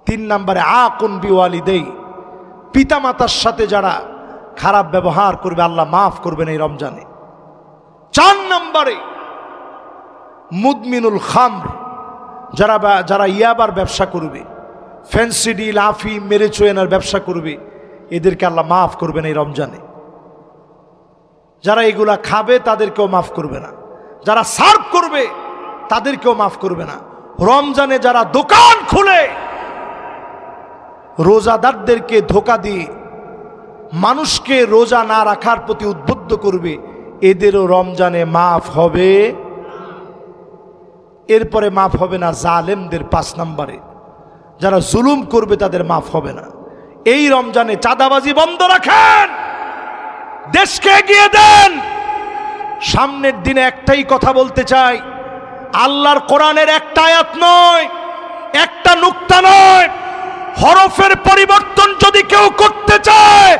3 নম্বরে আকুন বিওয়ালিদাই, পিতা মাতার সাথে যারা খারাপ ব্যবহার করবে আল্লাহ মাফ করবেন এই রমজানে। 4 নম্বরে মুদমিনুল খামর, যারা ইয়াবার ব্যবসা করবে, ফ্যান্সি লাফি মেরে চোয়েনার ব্যবসা করবে, এদেরকে আল্লাহ মাফ করবেন এই রমজানে। যারা এগুলা খাবে তাদেরকেও মাফ করবে না, যারা সার্ভ করবে তাদেরকেও মাফ করবে না। রমজানে যারা দোকান খুলে রোজাদারদেরকে ধোঁকা দিয়ে মানুষকে রোজা না রাখার প্রতি উদ্বুদ্ধ করবে, এদেরও রমজানে মাফ হবে। এরপরে মাফ হবে না জালেমদের। 5 নম্বরে যারা জুলুম করবে তাদের মাফ হবে না। এই রমজানে চাঁদাবাজি বন্ধ রাখেন, দেশকে এগিয়ে দেন। সামনের দিনে একটাই কথা বলতে চাই, আল্লাহর কোরআনের একটা আয়াত নয়, একটা নুক্তা নয়, হরফের পরিবর্তন যদি কেউ করতে চায়,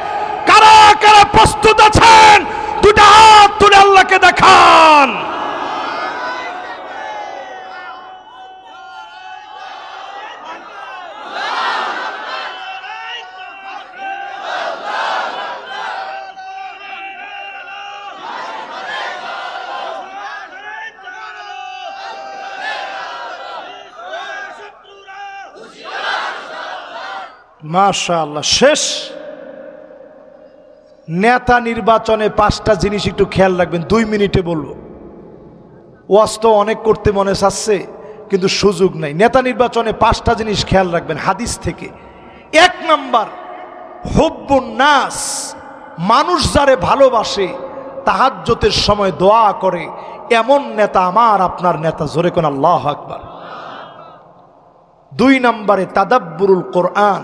কারা কারা প্রস্তুত আছেন? 2টা হাত তুলে আল্লাহকে দেখান। মাশাআল্লাহ। শেষ নেতা নির্বাচনে 5টা জিনিস একটু খেয়াল রাখবেন, 2 মিনিটে বলবো। ওয়াজ তো অনেক করতে মনে চাচ্ছে কিন্তু সুযোগ নাই। নেতা নির্বাচনে 5টা জিনিস খেয়াল রাখবেন হাদিস থেকে। 1 নাম্বার হুব্বুন নাস, মানুষ যারে ভালোবাসে তাহাজ্জুদের সময় দোয়া করে, এমন নেতা আমার আপনার নেতা। জোরে কোন আল্লাহু আকবার। 2 নম্বরে তাদাব্বুরুল কোরআন।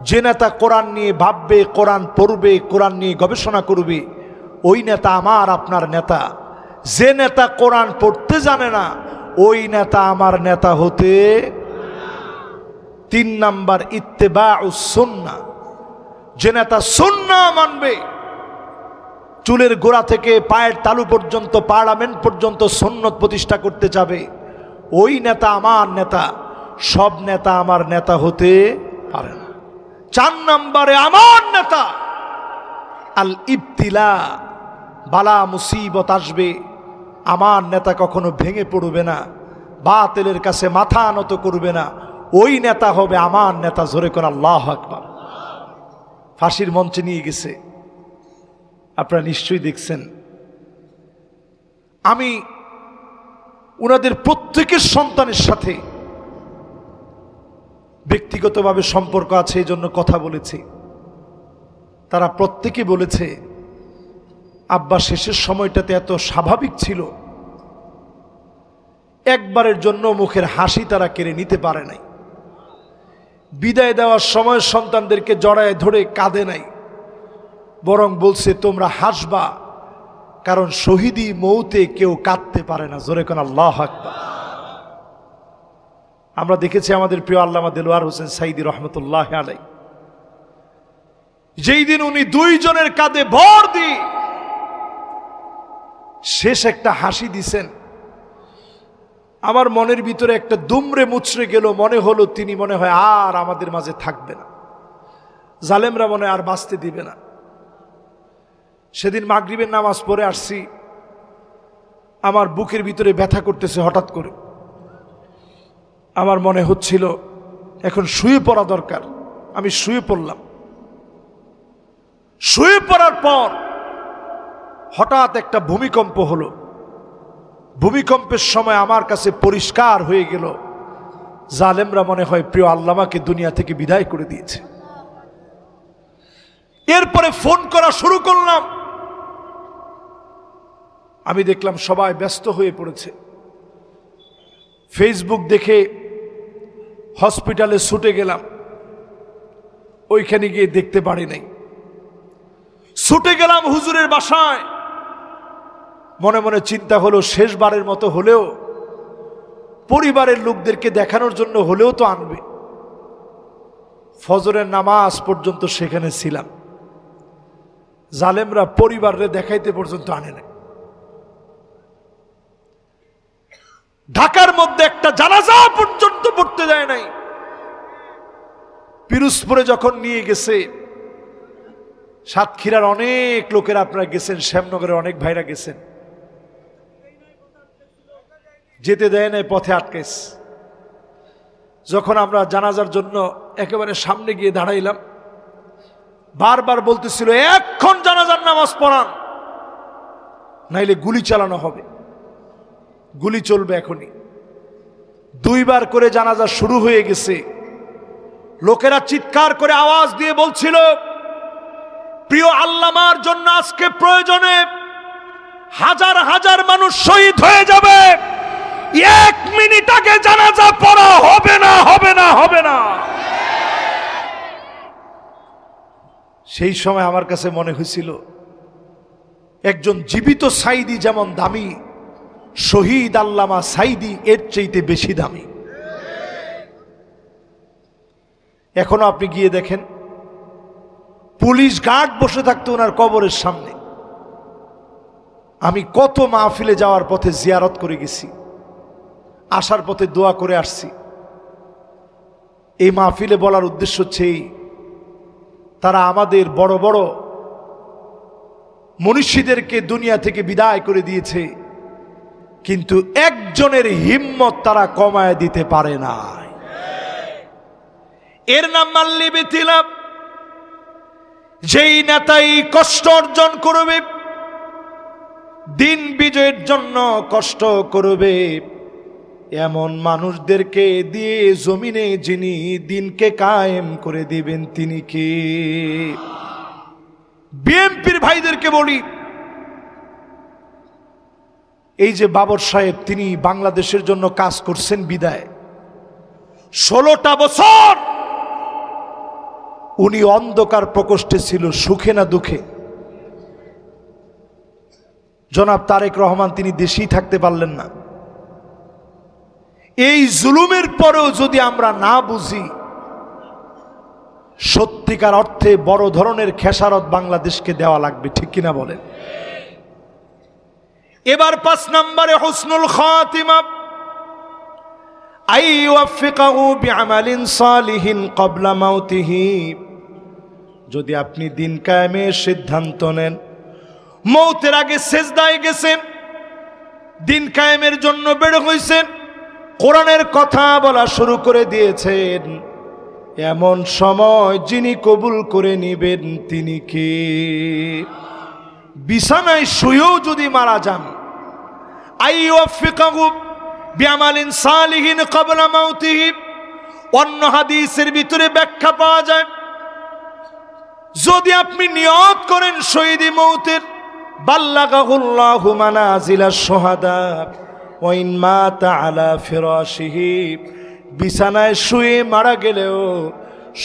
যে নেতা কোরআন নিয়ে ভাববে, কোরআন পড়বে, কোরআন নিয়ে গবেষণা করবে, ওই নেতা আমার আপনার নেতা। যে নেতা কোরআন পড়তে জানে না, ওই নেতা আমার নেতা হতে। 3 নাম্বার ইত্তেবাউস সুন্নাহ। যে নেতা সুন্নাহ মানবে, চুলের গোড়া থেকে পায়ের তালু পর্যন্ত, পার্লামেন্ট পর্যন্ত সুন্নত প্রতিষ্ঠা করতে যাবে, ওই নেতা আমার নেতা। সব নেতা আমার নেতা হতে পারে না। 4 নম্বরে আমার নেতা আল ইবতিলা। বালা মুসিবত আসবে, আমার নেতা কখনো ভেঙে পড়বে না, বাতিলের কাছে মাথা নত করবে না, ওই নেতা হবে আমার নেতা। জোরে কোন আল্লাহু আকবার। ফাঁসির মঞ্চে নিয়ে গেছে, আপনারা নিশ্চয়ই দেখছেন। আমি ওনাদের প্রত্যেকের সন্তানের সাথে ব্যক্তিগতভাবে সম্পর্ক আছে, এই জন্য কথা বলেছি। তারা প্রত্যেকে বলেছে, আব্বা শেষের সময়টাতে এত স্বাভাবিক ছিল, একবারের জন্য মুখের হাসি তারা কেড়ে নিতে পারে নাই। বিদায় দেওয়ার সময় সন্তানদেরকে জড়ায় ধরে কাঁদে নাই, বরং বলছে তোমরা হাসবা, কারণ শহীদি মৌতে কেউ কাঁদতে পারে না। জোরে কোন আল্লাহু আকবার। আমরা দেখেছি আমাদের প্রিয় আল্লামা দেলোয়ার হোসেন সাইদি রহমতুল্লাহ আলাই, যেই দিন উনি 2 জনের কাঁধে ভর দিয়ে শেষ একটা হাসি দিছেন, আমার মনের ভিতরে একটা দুমড়ে মুচড়ে গেল। মনে হলো তিনি মনে হয় আর আমাদের মাঝে থাকবে না, জালেমরা মনে আর বাঁচতে দিবে না। সেদিন মাগরিবের নামাজ পড়ে আসছি, আমার বুকের ভিতরে ব্যথা করতেছে হঠাৎ করে। আমার মনে হচ্ছিল এখন শুয়ে পড়া দরকার। আমি শুয়ে পড়লাম। শুয়ে পড়ার পর হঠাৎ একটা ভূমিকম্প হলো। ভূমিকম্পের সময় আমার কাছে পরিষ্কার হয়ে গেল, জালেমরা মনে হয় প্রিয় আল্লামাকে দুনিয়া থেকে বিদায় করে দিয়েছে। এরপরে ফোন করা শুরু করলাম। আমি দেখলাম সবাই ব্যস্ত হয়ে পড়েছে। ফেসবুক দেখে হসপিটালে ছুটে গেলাম, ওইখানে গিয়ে দেখতে পারি নাই। ছুটে গেলাম হুজুরের বাসায়। মনে মনে চিন্তা হলো শেষবারের মতো হলেও পরিবারের লোকদেরকে দেখানোর জন্য হলেও তো আনবে। ফজরের নামাজ পর্যন্ত সেখানে ছিলাম, জালেমরা পরিবারে দেখাইতে পর্যন্ত আনে নাই। ঢাকার মধ্যে একটা জানাজা পর্যন্ত পড়তে দেয় নাই। পিরোজপুরে যখন নিয়ে গেছে, সাতক্ষীরার অনেক লোকেরা আপনারা গেছেন, শ্যামনগরের অনেক ভাইরা গেছেন, যেতে দেয় নাই, পথে আটকেছে। যখন আমরা জানাজার জন্য একেবারে সামনে গিয়ে দাঁড়াইলাম, বারবার বলতেছিল এখন জানাজার নামাজ পড়ান, নাইলে গুলি চালানো হবে, গুলি চলবে এখনই। 2 বার করে জানাজা শুরু হয়ে গেছে। লোকেরা চিৎকার করে আওয়াজ দিয়ে বলছিল প্রিয় আল্লামার জন্য আজকে প্রয়োজনে হাজার হাজার মানুষ শহীদ হয়ে যাবে, 1 মিনিট আগে জানাজা পড়া হবে না, হবে না, হবে না। সেই সময় আমার কাছে মনে হয়েছিল একজন জীবিত সাইদি যেমন দামি, শহীদ আল্লামা সাইদি এর চাইতে বেশি দামি। এখনো আপনি গিয়ে দেখেন, পুলিশ গার্ড বসে থাকতো ওনার কবরের সামনে। আমি কত মাহফিলে যাওয়ার পথে জিয়ারত করে গেছি, আসার পথে দোয়া করে আসছি। এই মাহফিলে বলার উদ্দেশ্য হচ্ছে তারা আমাদের বড় বড় মনীষীদেরকে দুনিয়া থেকে বিদায় করে দিয়েছে, কিন্তু একজনের হিম্মত তারা কমায় দিতে পারে না। এর নাম মাল্লি বিতিলাম। যেই নেতাই কষ্ট অর্জন করবে, দিন বিজয়ের জন্য কষ্ট করবে, এমন মানুষদেরকে দিয়ে জমিনে যিনি দিনকে কায়েম করে দিবেন তিনি কে? বিএনপির ভাইদেরকে বলি, এই যে বাবর সাহেব, তিনি বাংলাদেশের জন্য কাজ করছেন বিদায় 16টা বছর উনি অন্ধকার প্রকোষ্ঠে ছিল, সুখে না দুঃখে। জনাব তারেক রহমান তিনি দেশেই থাকতে পারলেন না। এই জুলুমের পরেও যদি আমরা না বুঝি, সত্যিকার অর্থে বড় ধরনের খেসারত বাংলাদেশকে দেওয়া লাগবে, ঠিক কিনা বলেন? এবার 5 নম্বরে হুসনুল খাতিমা, আইওয়াফিকাহু বিআমালিন সালিহিন ক্বাবলা মাউতিহি। যদি আপনি দিন কায়েমের সিদ্ধান্ত নেন, মৌতের আগে সেজদায় গেছেন, দিন কায়েমের জন্য বের হইছেন, কোরআনের কথা বলা শুরু করে দিয়েছেন, এমন সময় যিনি কবুল করে নিবেন তিনি কে? বিছানায় শুয়েও যদি মারা যান, আইওয়াফিকাহু বিআমালিন সালিহিন ক্বাবলা মাউতিহি। অন্য হাদিসের ভিতরে ব্যাখ্যা পাওয়া যায়, যদি আপনি নিয়ত করেন শহীদি মৌতের, বাল্লাগাহুল্লাহু মানাজিলাশ শুহাদা ওয়া ইন মাতা আলা ফিরাশিহি। বিছানায় শুয়ে মারা গেলেও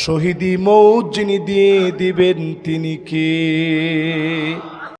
শহীদি মৌত যিনি দিয়ে দিবেন তিনি কে?